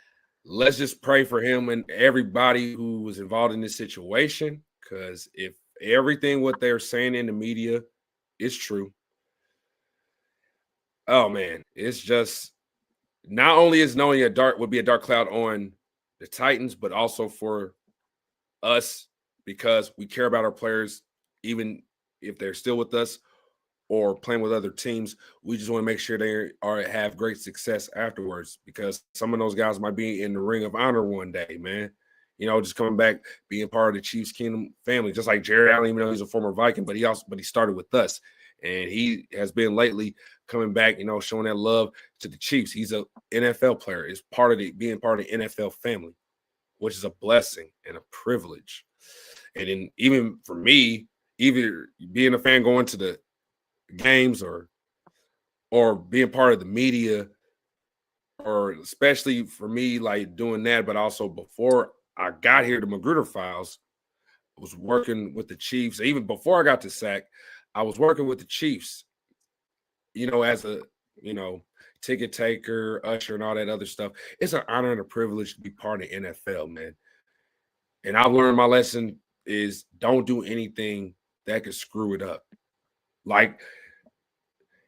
Let's just pray for him and everybody who was involved in this situation. Because if everything what they're saying in the media is true. Oh man, it's just not only is knowing would be a dark cloud on the Titans, but also for us because we care about our players, even if they're still with us or playing with other teams. We just want to make sure they have great success afterwards because some of those guys might be in the Ring of Honor one day, man. Just coming back, being part of the Chiefs Kingdom family, just like Jared Allen, even though he's a former Viking, but he started with us. And he has been lately coming back, showing that love to the Chiefs. He's an NFL player, is part of being part of the NFL family, which is a blessing and a privilege. And then even for me, either being a fan going to the games or being part of the media, or especially for me, like doing that, but also before I got here, the McGruder Files, I was working with the Chiefs. Even before I got to SAC, I was working with the Chiefs, as a, ticket taker, usher, and all that other stuff. It's an honor and a privilege to be part of the NFL, man. And I've learned my lesson is don't do anything that could screw it up.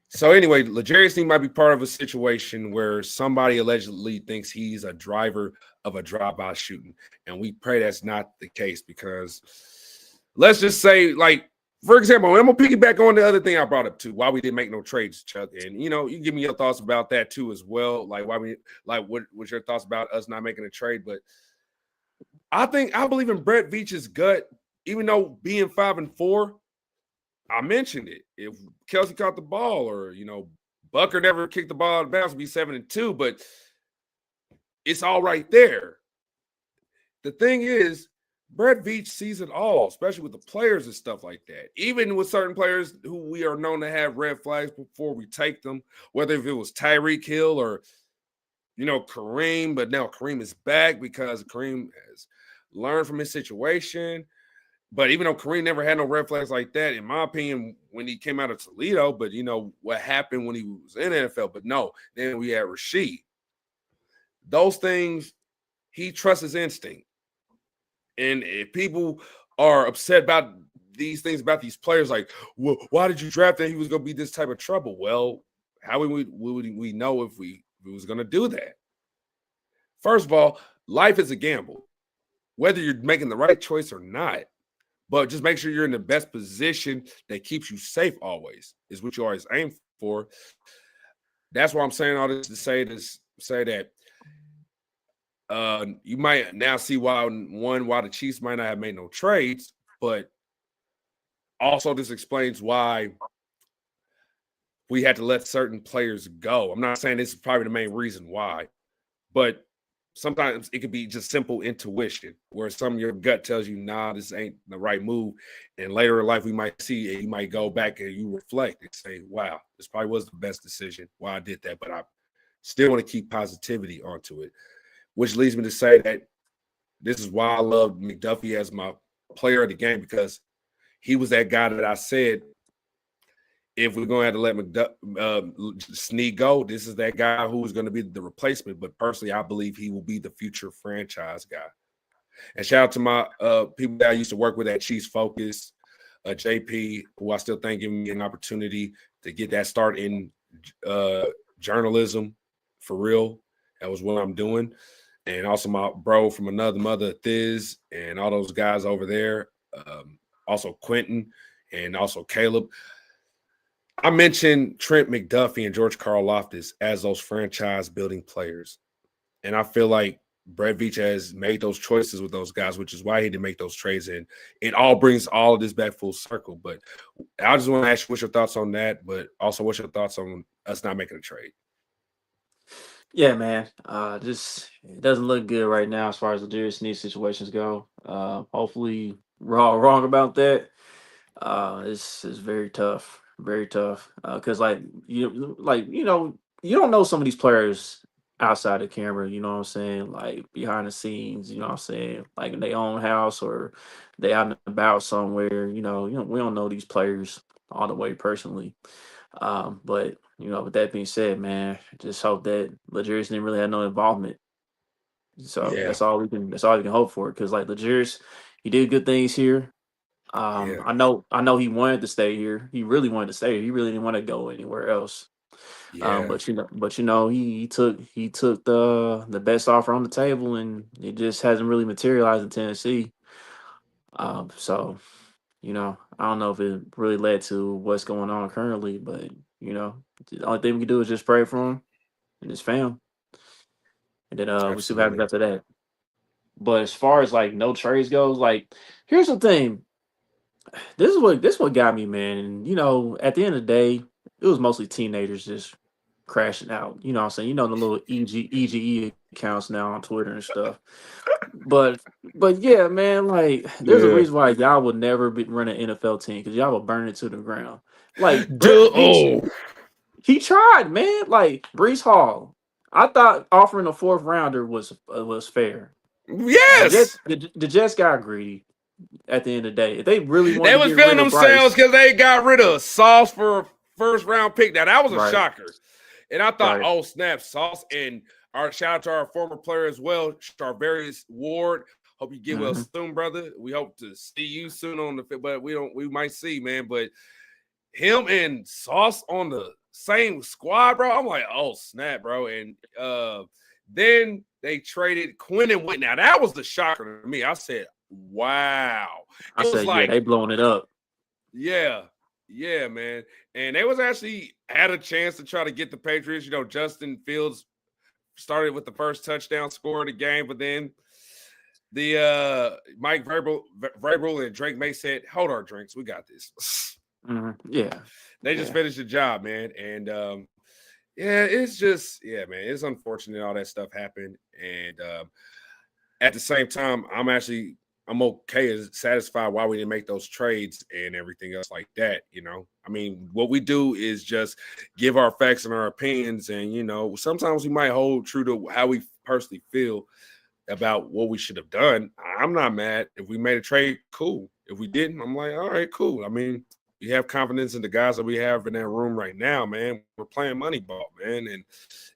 So anyway, L'Jarius Sneed might be part of a situation where somebody allegedly thinks he's a driver of a drive-by shooting. And we pray that's not the case because let's just say, for example, I'm going to piggyback on the other thing I brought up too, why we didn't make no trades, Chuck. And, you give me your thoughts about that too as well. What was your thoughts about us not making a trade? But I believe in Brett Veach's gut, even though being 5-4, I mentioned it. If Kelsey caught the ball or, Bucker never kicked the ball out of bounds, it'd be 7-2, but it's all right there. The thing is, Brett Veach sees it all, especially with the players and stuff like that. Even with certain players who we are known to have red flags before we take them, whether if it was Tyreek Hill or, Kareem, but now Kareem is back because Kareem has learned from his situation. But even though Kareem never had no red flags like that, in my opinion, when he came out of Toledo, but what happened when he was in the NFL. But no, then we had Rashid. Those things, he trusts his instinct. And if people are upset about these things about these players, like, well, why did you draft him? He was going to be this type of trouble. Well, how would we know if we was going to do that? First of all, life is a gamble, whether you're making the right choice or not. But just make sure you're in the best position that keeps you safe always, is what you always aim for. That's why I'm saying all this to say that you might now see why the Chiefs might not have made no trades, but also this explains why we had to let certain players go. I'm not saying this is probably the main reason why, but sometimes it could be just simple intuition where some of your gut tells you, nah, this ain't the right move. And later in life, we might see it. You might go back and you reflect and say, wow, this probably was the best decision why I did that. But I still want to keep positivity onto it, which leads me to say that this is why I love McDuffie as my player of the game, because he was that guy that I said, if we're going to have to let Sneed go, this is that guy who's going to be the replacement. But personally, I believe he will be the future franchise guy. And shout out to my people that I used to work with at Chiefs Focus, JP, who I still think gave me an opportunity to get that start in journalism for real. That was what I'm doing. And also my bro from another mother, Thiz, and all those guys over there. Also Quentin and also Caleb. I mentioned Trent McDuffie and George Karlaftis as those franchise building players. And I feel like Brett Veach has made those choices with those guys, which is why he didn't make those trades. And it all brings all of this back full circle. But I just want to ask you what's your thoughts on that, but also what's your thoughts on us not making a trade? Yeah, man. Just it doesn't look good right now as far as the Darius Sneed situations go. Hopefully we're all wrong about that. It's very tough, very tough. Because you don't know some of these players outside the camera. You know what I'm saying? Like behind the scenes. You know what I'm saying? Like in their own house or they out and about somewhere. We don't know these players all the way personally. But with that being said, man, just hope that L'Jarius didn't really have no involvement. So Yeah. that's all we can hope for. Because like L'Jarius, he did good things here. Yeah. I know he wanted to stay here. He really wanted to stay here. He really didn't want to go anywhere else. Yeah. But he took the best offer on the table, and it just hasn't really materialized in Tennessee. So I don't know if it really led to what's going on currently, but the only thing we can do is just pray for him and his fam, and then we see what happens Absolutely. after that. But as far as like no trades goes, like here's the thing. This is what got me, man. And at the end of the day, it was mostly teenagers just crashing out. You know what I'm saying? The little EGE accounts now on Twitter and stuff. But yeah, man, like there's a Yeah. reason why y'all would never be run an NFL team because y'all would burn it to the ground. Like Dude. He Oh, he tried, man. Like Brees Hall. I thought offering a fourth rounder was fair. The Jets yes. the Jets got greedy at the end of the day. If they really wanted They to was get feeling rid of themselves Bryce, because they got rid of Sauce for a first round pick. Now that was a right, shocker. And I thought, right. oh snap, Sauce. And our shout out to our former player as well, Charvarius Ward. Hope you get well Hmm. soon, brother. We hope to see you soon on the but we might see, man. But him and Sauce on the same squad, bro. I'm like, oh snap, bro. And then they traded Quinn and Whit. Now that was the shocker to me. I said, wow. I It was said, yeah, like, they blowing it up. yeah, yeah, man. And they was actually had a chance to try to get the Patriots. Justin Fields started with the first touchdown score of the game, but then the Mike Vrabel and Drake May said, hold our drinks, we got this. Yeah, They just yeah. finished the job, man. And yeah, it's just, yeah, man, it's unfortunate all that stuff happened. And at the same time, I'm okay and satisfied why we didn't make those trades and everything else like that. I mean, what we do is just give our facts and our opinions, and sometimes we might hold true to how we personally feel about what we should have done. I'm not mad if we made a trade. Cool. If we didn't, I'm like, all right, cool. I mean, we have confidence in the guys that we have in that room right now, man. We're playing money ball, man, and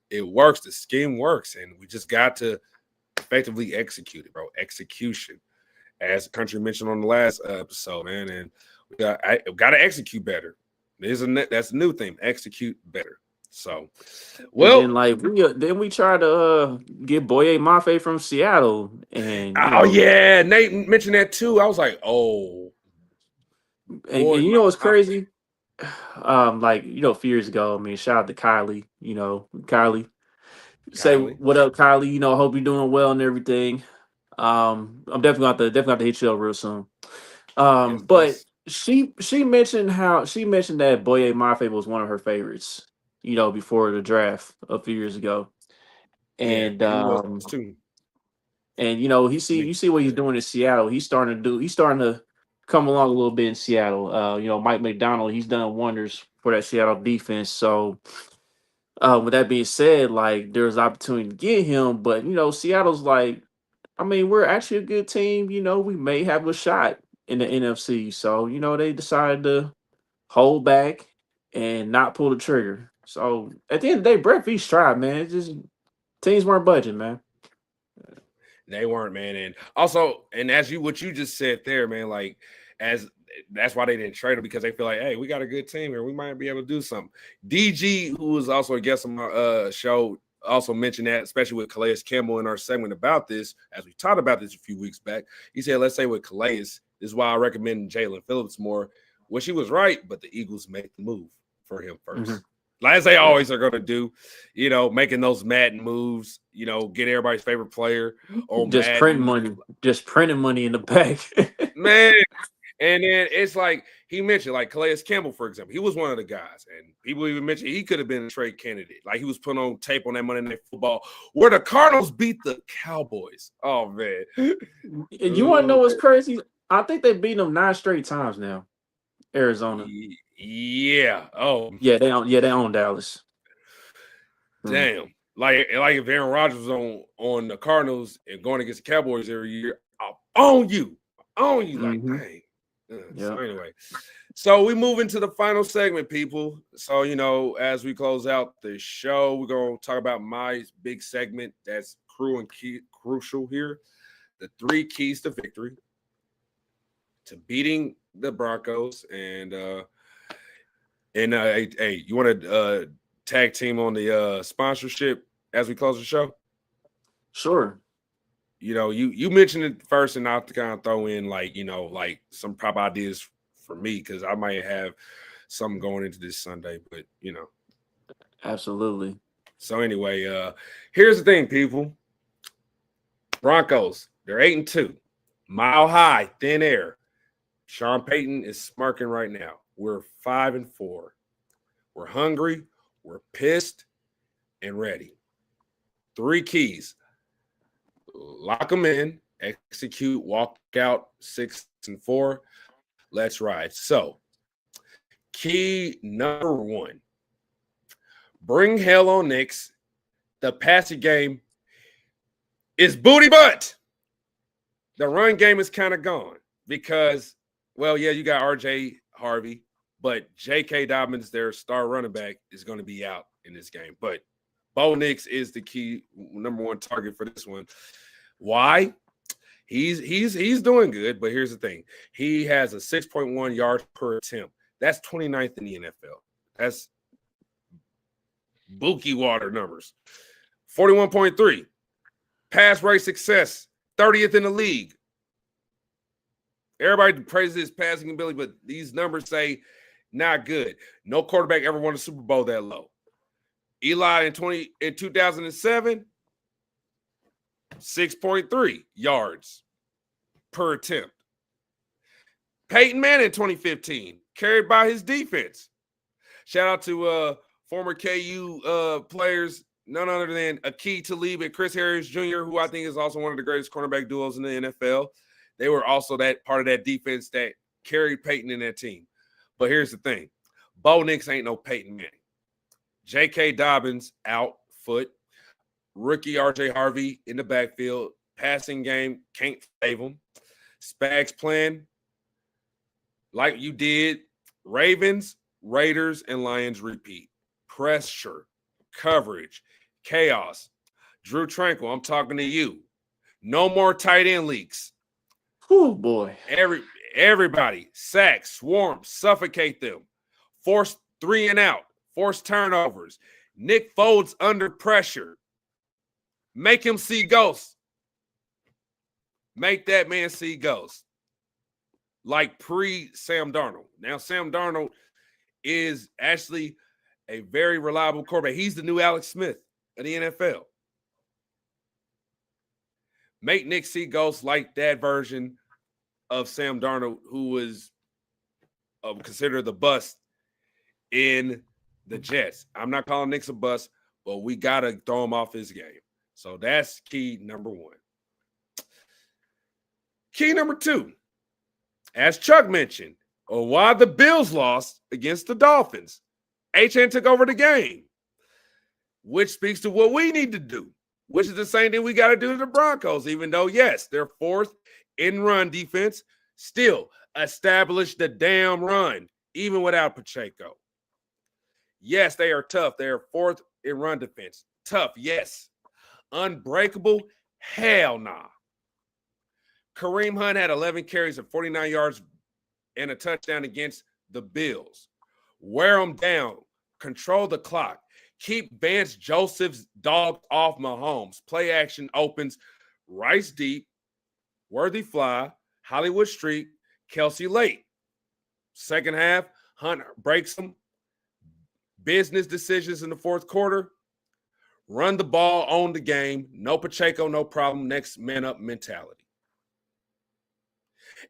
it works. The scheme works, and we just got to effectively execute it, bro. Execution, as the country mentioned on the last episode, man. And I got to execute better. That's a new thing. Execute better. So, And well, then we tried to get Boye Mafe from Seattle, and oh yeah, Nate mentioned that too. I was like, oh boy, you know what's crazy? A few years ago, I mean, shout out to Kylie. Kylie, say Kylie. what up, Kylie. Hope you're doing well and everything. I'm definitely going to hit you up real soon. Yes, But yes, she mentioned that Boye Mafe was one of her favorites. Before the draft a few years ago, yeah. and He was too. you see what he's doing in Seattle. He's starting to come along a little bit in Seattle. Mike McDonald, he's done wonders for that Seattle defense. So with that being said, like there's opportunity to get him, but Seattle's like, I mean, we're actually a good team. We may have a shot in the NFC. So they decided to hold back and not pull the trigger. So at the end of the day, Brett Veach tried, man. It's just teams weren't budging, man. They weren't, man. And also, and as what you just said there, man, like as that's why they didn't trade him, because they feel like, hey, we got a good team here. We might be able to do something. DG, who was also a guest on my show, also mentioned that, especially with Calais Campbell in our segment about this, as we talked about this a few weeks back. He said, let's say with Calais, this is why I recommend Jalen Phillips more. Well, she was right, but the Eagles make the move for him 1st. Mhm. Like as they Yeah. always are going to do, making those Madden moves, get everybody's favorite player on Madden. Just printing money in the bank. Man, and then it's like he mentioned, like Calais Campbell, for example, he was one of the guys, and people even mentioned he could have been a trade candidate. Like he was put on tape on that Monday Night Football where the Cardinals beat the Cowboys. Oh man, And you want to know what's crazy? I think they beat them 9 straight times now. Arizona. Yeah. Oh, Yeah, they own Dallas. Mm. damn. Like if Aaron Rodgers was on the Cardinals and going against the Cowboys every year, I'll own you. Like, Hmm. dang. Yeah. So anyway, so we move into the final segment, people. So, as we close out the show, we're going to talk about my big segment that's crucial here. The 3 keys to victory, to beating the Broncos. And hey, you want to tag team on the sponsorship as we close the show? Sure. You know, you mentioned it first, and I'll kind of throw in like some prop ideas for me because I might have something going into this Sunday, but Absolutely. So anyway, here's the thing, people. Broncos, they're 8-2, mile high, thin air. Sean Payton is smirking right now. We're 5-4. We're hungry, we're pissed, and ready. 3 keys. Lock them in, execute, walk out 6-4. Let's ride. So, key number 1. Bring hell on Knicks. The passing game is booty butt. The run game is kind of gone because, well, yeah, you got RJ Harvey, but J.K. Dobbins, their star running back, is going to be out in this game. But Bo Nix is the key number 1 target for this one. Why? He's doing good, but here's the thing. He has a 6.1 yards per attempt. That's 29th in the NFL. That's Buki water numbers. 41.3. Pass rate success, 30th in the league. Everybody praises his passing ability, but these numbers say not good. No quarterback ever won a Super Bowl that low. Eli in 2007, 6.3 yards per attempt. Peyton Manning in 2015, carried by his defense. Shout out to former KU players, none other than Akeem Talib and Chris Harris Jr., who I think is also one of the greatest cornerback duos in the NFL. They were also that part of that defense that carried Peyton in that team. But here's the thing. Bo Nix ain't no Peyton Manning. J.K. Dobbins out, foot. Rookie RJ Harvey in the backfield. Passing game, can't save him. Spags playing like you did. Ravens, Raiders, and Lions repeat. Pressure, coverage, chaos. Drew Tranquil, I'm talking to you. No more tight end leaks. Oh, boy. Everybody, sack, swarm, suffocate them. Force 3 and out. Force turnovers. Nick Foles under pressure. Make him see ghosts. Make that man see ghosts. Like pre-Sam Darnold. Now, Sam Darnold is actually a very reliable quarterback. He's the new Alex Smith of the NFL. Make Nick see ghosts like that version of Sam Darnold, who was considered the bust in the Jets. I'm not calling Nick a bust, but we got to throw him off his game. So that's key number 1. Key number 2, as Chuck mentioned, why the Bills lost against the Dolphins. HN took over the game, which speaks to what we need to do, which is the same thing we got to do to the Broncos, even though, yes, they're 4th in run defense, still establish the damn run, even without Pacheco. Yes, they are tough. They are 4th in run defense. Tough, yes. Unbreakable? Hell nah. Kareem Hunt had 11 carries and 49 yards and a touchdown against the Bills. Wear them down. Control the clock. Keep Vance Joseph's dogs off Mahomes. Play action opens. Rice deep. Worthy fly. Hollywood Street. Kelsey late. Second half, Hunt breaks them. Business decisions in the 4th quarter. Run the ball, own the game. No Pacheco, no problem. Next man up mentality.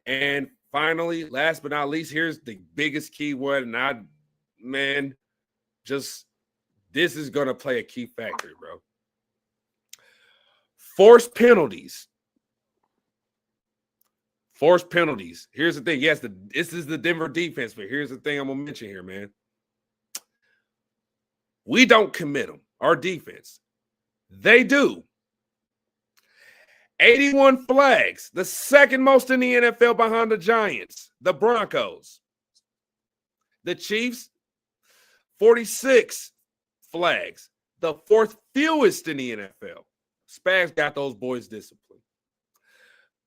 And finally, last but not least, here's the biggest key word. And this is going to play a key factor, bro. Forced penalties. Forced penalties. Here's the thing. Yes, this is the Denver defense, but here's the thing I'm going to mention here, man. We don't commit them, our defense. They do. 81 flags, the second most in the NFL behind the Giants, the Broncos. The Chiefs, 46 flags, the 4th fewest in the NFL. Spags got those boys disciplined.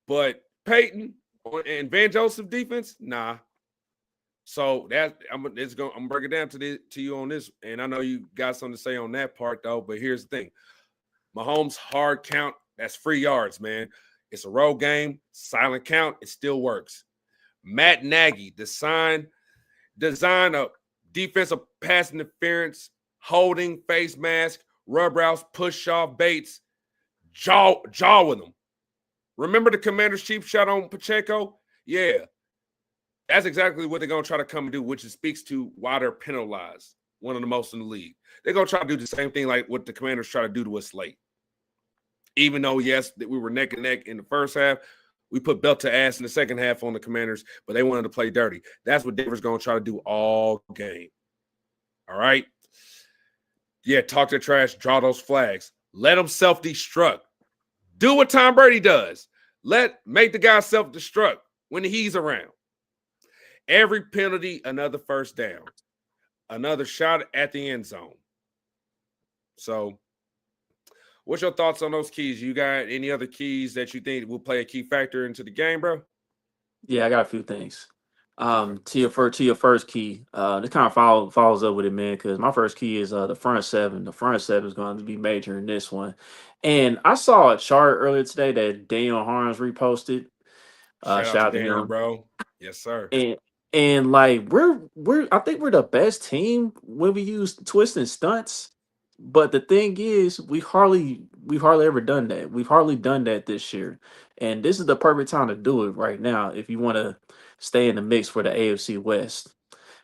But Peyton and Van Joseph defense, nah, So I'm breaking down to you on this, and I know you got something to say on that part though. But here's the thing: Mahomes hard count, that's free yards, man. It's a road game, silent count, it still works. Matt Nagy, design of defensive pass interference, holding, face mask, rub routes, push off baits, jaw with them. Remember the Commander's cheap shot on Pacheco? Yeah, that's exactly what they're going to try to come and do, which speaks to why they're penalized, one of the most in the league. They're going to try to do the same thing like what the Commanders try to do to us late. Even though, yes, that we were neck and neck in the first half, we put belt to ass in the second half on the Commanders, but they wanted to play dirty. That's what Denver's going to try to do all game. All right? Yeah, talk their trash, draw those flags. Let them self-destruct. Do what Tom Brady does. Make the guy self-destruct when he's around. Every penalty, another first down. Another shot at the end zone. So, what's your thoughts on those keys? You got any other keys that you think will play a key factor into the game, bro? Yeah, I got a few things. To your first key, this kind of follows up with it, man. Because my first key is the front seven. The front seven is going to be major in this one. And I saw a chart earlier today that Daniel Harms reposted. Shout out Shout to out to Daniel, him. bro. Yes, sir. And like we're I think we're the best team when we use twists and stunts. But the thing is, we've hardly ever done that. We've hardly done that this year. And this is the perfect time to do it right now if you want to stay in the mix for the AFC West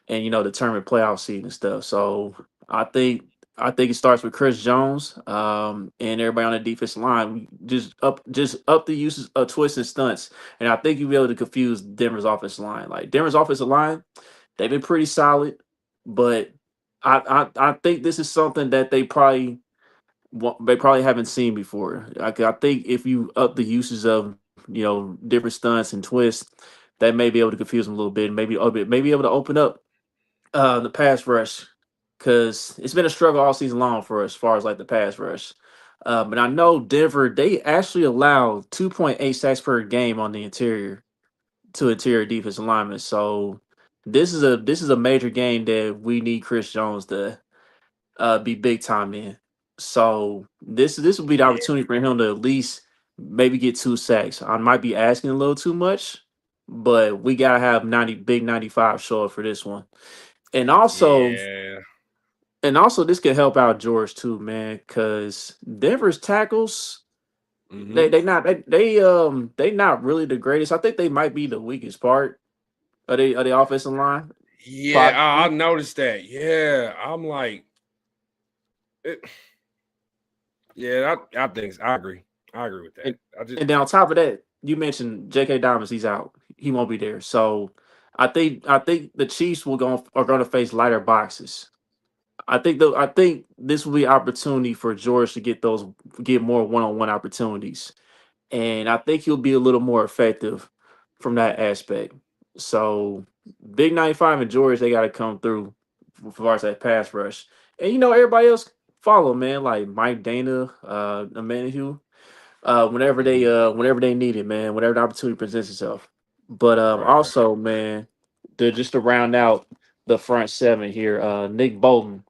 and determine playoff seed and stuff. So I think I think it starts with Chris Jones, and everybody on the defensive line. We just up the uses of twists and stunts, and I think you'll be able to confuse Denver's offensive line. Like Denver's offensive line, they've been pretty solid, but I think this is something that they probably haven't seen before. I think if you up the uses of different stunts and twists, that may be able to confuse them a little bit. Maybe able to open up the pass rush, because it's been a struggle all season long for us as far as like the pass rush. But I know Denver, they actually allow 2.8 sacks per game on the interior defense alignment. So this is a major game that we need Chris Jones to be big time in. So this will be the Yeah. opportunity for him to at least maybe get 2 sacks. I might be asking a little too much, but we gotta have 95 show up for this one. And also, Yeah. this could help out George too, man, because Denver's tackles, they Mm-hmm. they not really the greatest. I think they might be the weakest part of the offensive line. Yeah, I Possibly. noticed that. Yeah, I'm like, it, yeah, I agree. I agree with that. And I just, and then on top of that, you mentioned J.K. Diamonds, he's out. He won't be there. So I think the Chiefs are going to face lighter boxes. I think this will be opportunity for George to get more one-on-one opportunities, and I think he'll be a little more effective from that aspect. So Big 95 and George, they got to come through for far as that pass rush, and everybody else follow, man, like Mike Dana, Emmanuel, mhm. whenever they need it, man, whenever the opportunity presents itself. But Right. also, man, just to round out the front seven here, Nick Bolton,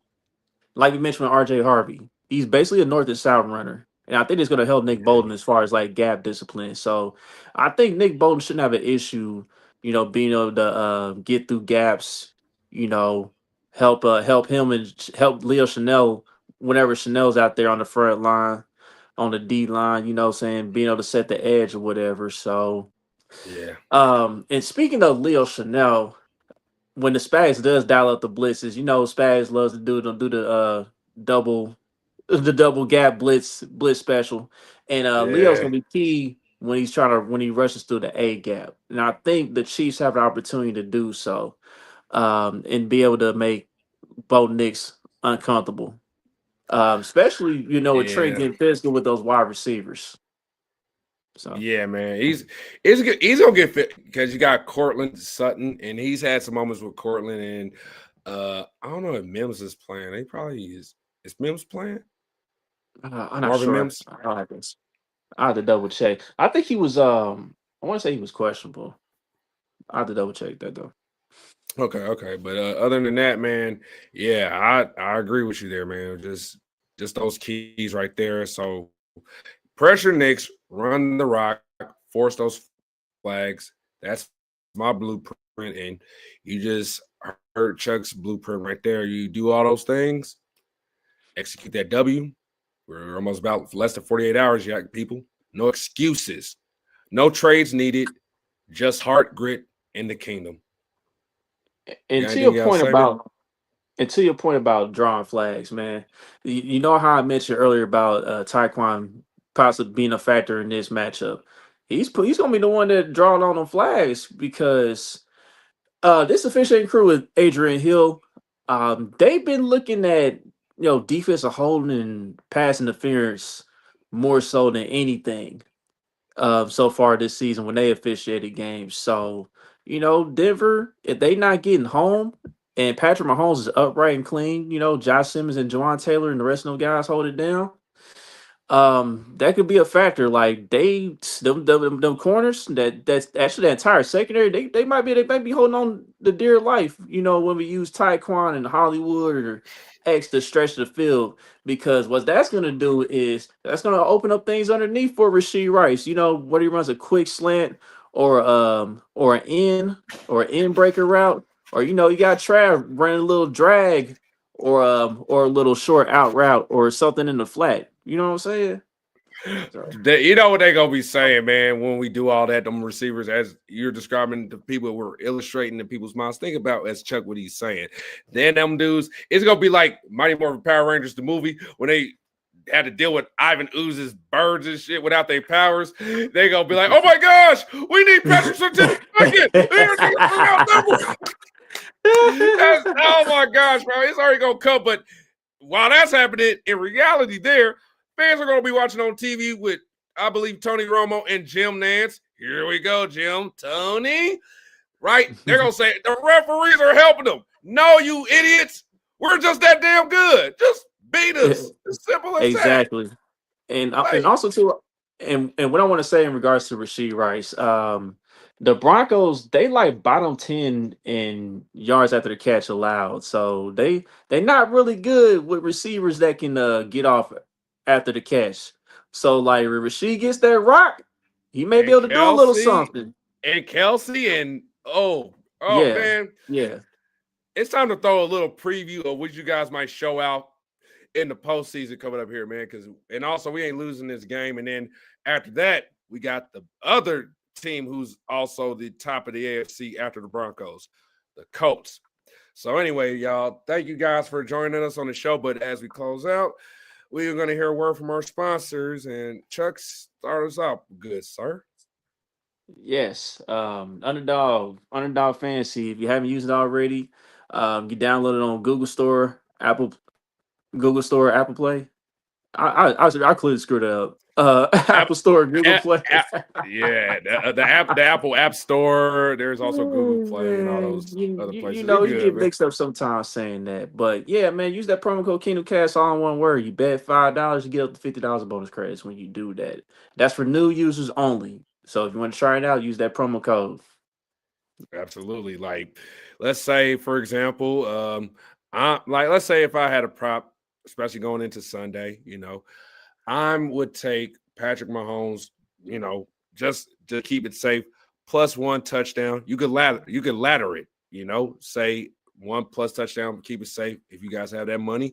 like we mentioned with RJ Harvey, he's basically a north and south runner. And I think it's going to help Nick Yeah. Bolton as far as like gap discipline. So I think Nick Bolton shouldn't have an issue, being able to get through gaps, you know, help him and help Leo Chanel whenever Chanel's out there on the front line, on the D line, what I'm saying, being able to set the edge or whatever. So Yeah. and speaking of Leo Chanel, when the Spags does dial up the blitzes, Spags loves to do the double the double gap blitz special. And Leo's Yeah. gonna be key when he rushes through the A gap. And I think the Chiefs have the opportunity to do so. And be able to make Bo Nix uncomfortable. Especially, with Trey Yeah. getting physical with those wide receivers. So Yeah, man. He's gonna get fit because you got Cortland Sutton, and he's had some moments with Cortland, and I don't know if Mims is playing. He probably is. Is Mims playing? I'm not Marvin sure. Mims? I have to double check. I think he was I want to say he was questionable. I have to double check that though. Okay. But other than that, man, yeah, I agree with you there, man. Just those keys right there. So pressure Knicks, run the rock, force those flags. That's my blueprint, and you just heard Chuck's blueprint right there. You do all those things, execute that W. We're almost about less than 48 hours, you got people. No excuses, no trades needed, just heart, grit, in the kingdom. You got And to anything your else to point say, man? about and to your point about drawing flags, man, you know how I mentioned earlier about Taekwon possibly being a factor in this matchup. He's gonna be the one that drawing on them flags because this officiating crew with Adrian Hill, they've been looking at defensive holding and pass interference more so than anything so far this season when they officiated games. So, Denver, if they not getting home and Patrick Mahomes is upright and clean, Josh Simmons and Jawan Taylor and the rest of those guys hold it down, that could be a factor. Like them corners that's actually the entire secondary. They might be holding on the dear life. When we use Tyquan and Hollywood or X to stretch the field, because what that's gonna do is that's gonna open up things underneath for Rasheed Rice. Whether he runs a quick slant or an in breaker route, or you got Trav running a little drag or a little short out route or something in the flat. You know what I'm saying? So You know what they gonna be saying, man, when we do all that, them receivers, as you're describing the people we're illustrating in people's minds. Think about as Chuck what he's saying. Then them dudes, it's gonna be like Mighty Morphin Power Rangers, the movie, when they had to deal with Ivan Ooze's birds and shit without their powers. They gonna be like, oh my gosh, we need Patrick Sertan again. Oh my gosh, bro, it's already gonna come. But while that's happening, in reality, fans are going to be watching on TV with, I believe, Tony Romo and Jim Nance. Here we go, Jim. Tony. Right? They're going to say, the referees are helping them. No, you idiots. We're just that damn good. Just beat us. As simple as exactly. that. And also too, and what I want to say in regards to Rasheed Rice, the Broncos, they like bottom 10 in yards after the catch allowed. So they not really good with receivers that can get off after the catch. So like when Rasheed gets that rock, he may be And able to do a little Kelsey, something. and oh Yeah. man, Yeah. it's time to throw a little preview of what you guys might show out in the postseason coming up here, man. And also we ain't losing this game. And then after that, we got the other team who's also the top of the AFC after the Broncos, the Colts. So anyway, y'all, thank you guys for joining us on the show. But as we close out, we are going to hear a word from our sponsors. And Chuck, start us out good, sir. Yes. Underdog Fantasy. If you haven't used it already, you download it on Google Store, Apple Play. I clearly screwed it up. App, Apple Store, Google app, Play. yeah, the Apple App Store. There's also Google Oh, Play and all man. those You, other you you places. You're know you good, get man. mixed up sometimes saying that, but yeah, man, use that promo code Kingdom Cast all in one word. You bet $5, you get up to $50 bonus credits when you do that. That's for new users only. So if you want to try it out, use that promo code. Absolutely. Like, let's say, for example, let's say if I had a prop, especially going into Sunday, I would take Patrick Mahomes, just to keep it safe, plus one touchdown. You could ladder it, say one plus touchdown, keep it safe. If you guys have that money,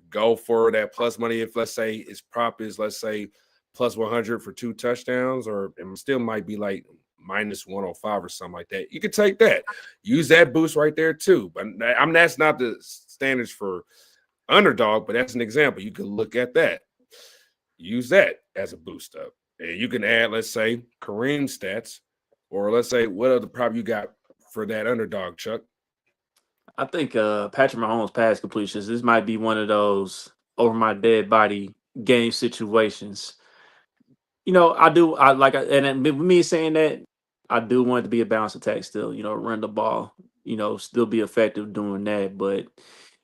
go for that plus money. If let's say its prop is, let's say, plus 100 for two touchdowns, or it still might be like minus 105 or something like that. You could take that. Use that boost right there too. But that's not the standards for underdog, but that's an example. You could look at that. Use that as a boost up. And you can add, let's say, Kareem stats, or let's say what other prop you got for that underdog, Chuck. I think Patrick Mahomes pass completions. This might be one of those over my dead body game situations. I do. With me saying that, I do want it to be a bounce attack still. Run the ball. Still be effective doing that. But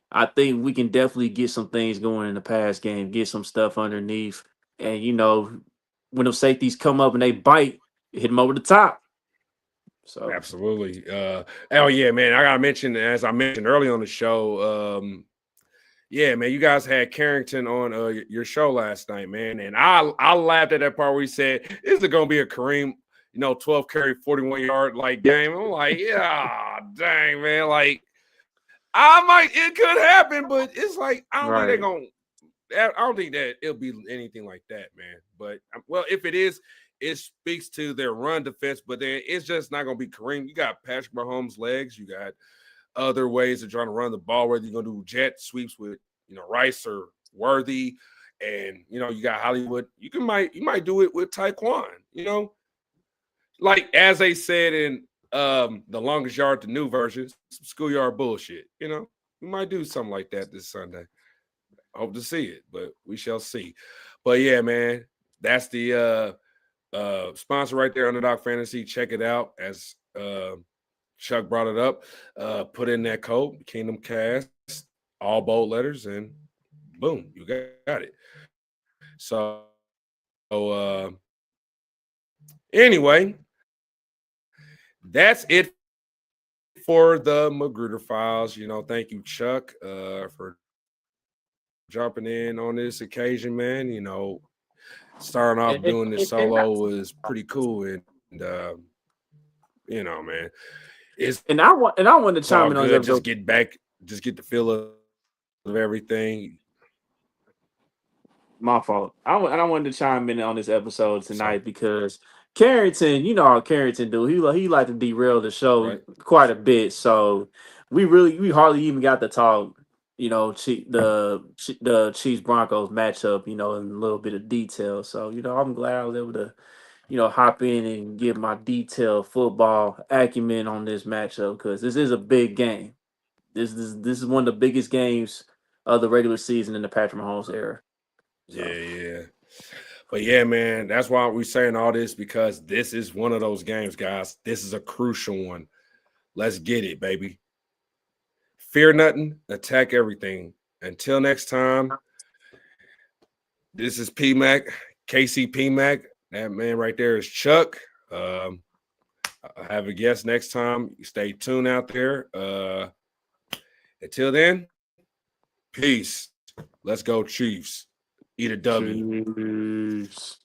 I think we can definitely get some things going in the pass game. Get some stuff underneath, and when those safeties come up and they bite, hit them over the top. So absolutely. Oh yeah, man. I gotta mention, as I mentioned early on the show, yeah, man, you guys had Carrington on your show last night, man. And I laughed at that part where he said, is it gonna be a Kareem, 12 carry, 41-yard like game? I'm like, yeah, dang, man. Like, it could happen, but it's like I don't think they're right. gonna I don't think that it'll be anything like that, man. But well, if it is, it speaks to their run defense. But then it's just not going to be Kareem. You got Patrick Mahomes' legs. You got other ways of trying to run the ball. Whether you're going to do jet sweeps with Rice or Worthy, and you got Hollywood. You might do it with Taekwon. Like as they said in the longest yard, the new version, some schoolyard bullshit. We might do something like that this Sunday. Hope to see it, but we shall see. But yeah, man, that's the sponsor right there, Underdog Fantasy. Check it out. As Chuck brought it up, put in that code, Kingdom Cast, all bold letters, and boom, you got it. So anyway, that's it for the McGruder Files. Thank you, Chuck, for jumping in on this occasion, man. Starting off doing this solo was pretty cool, and man, it's I wanted to chime all in on good. this. Just get the feel of everything. My fault. I wanted to chime in on this episode tonight because Carrington, you know how Carrington do. He like to derail the show quite a bit. So we hardly even got to talk. The Chiefs Broncos matchup. In a little bit of detail. So I'm glad I was able to hop in and give my detailed football acumen on this matchup because this is a big game. This is one of the biggest games of the regular season in the Patrick Mahomes era. So. Yeah. But yeah, man, that's why we're saying all this, because this is one of those games, guys. This is a crucial one. Let's get it, baby. Fear nothing, attack everything. Until next time, this is PMAC, KCPMAC. That man right there is Chuck. I have a guest next time. Stay tuned out there. Until then, peace. Let's go, Chiefs. Eat a W. Chiefs.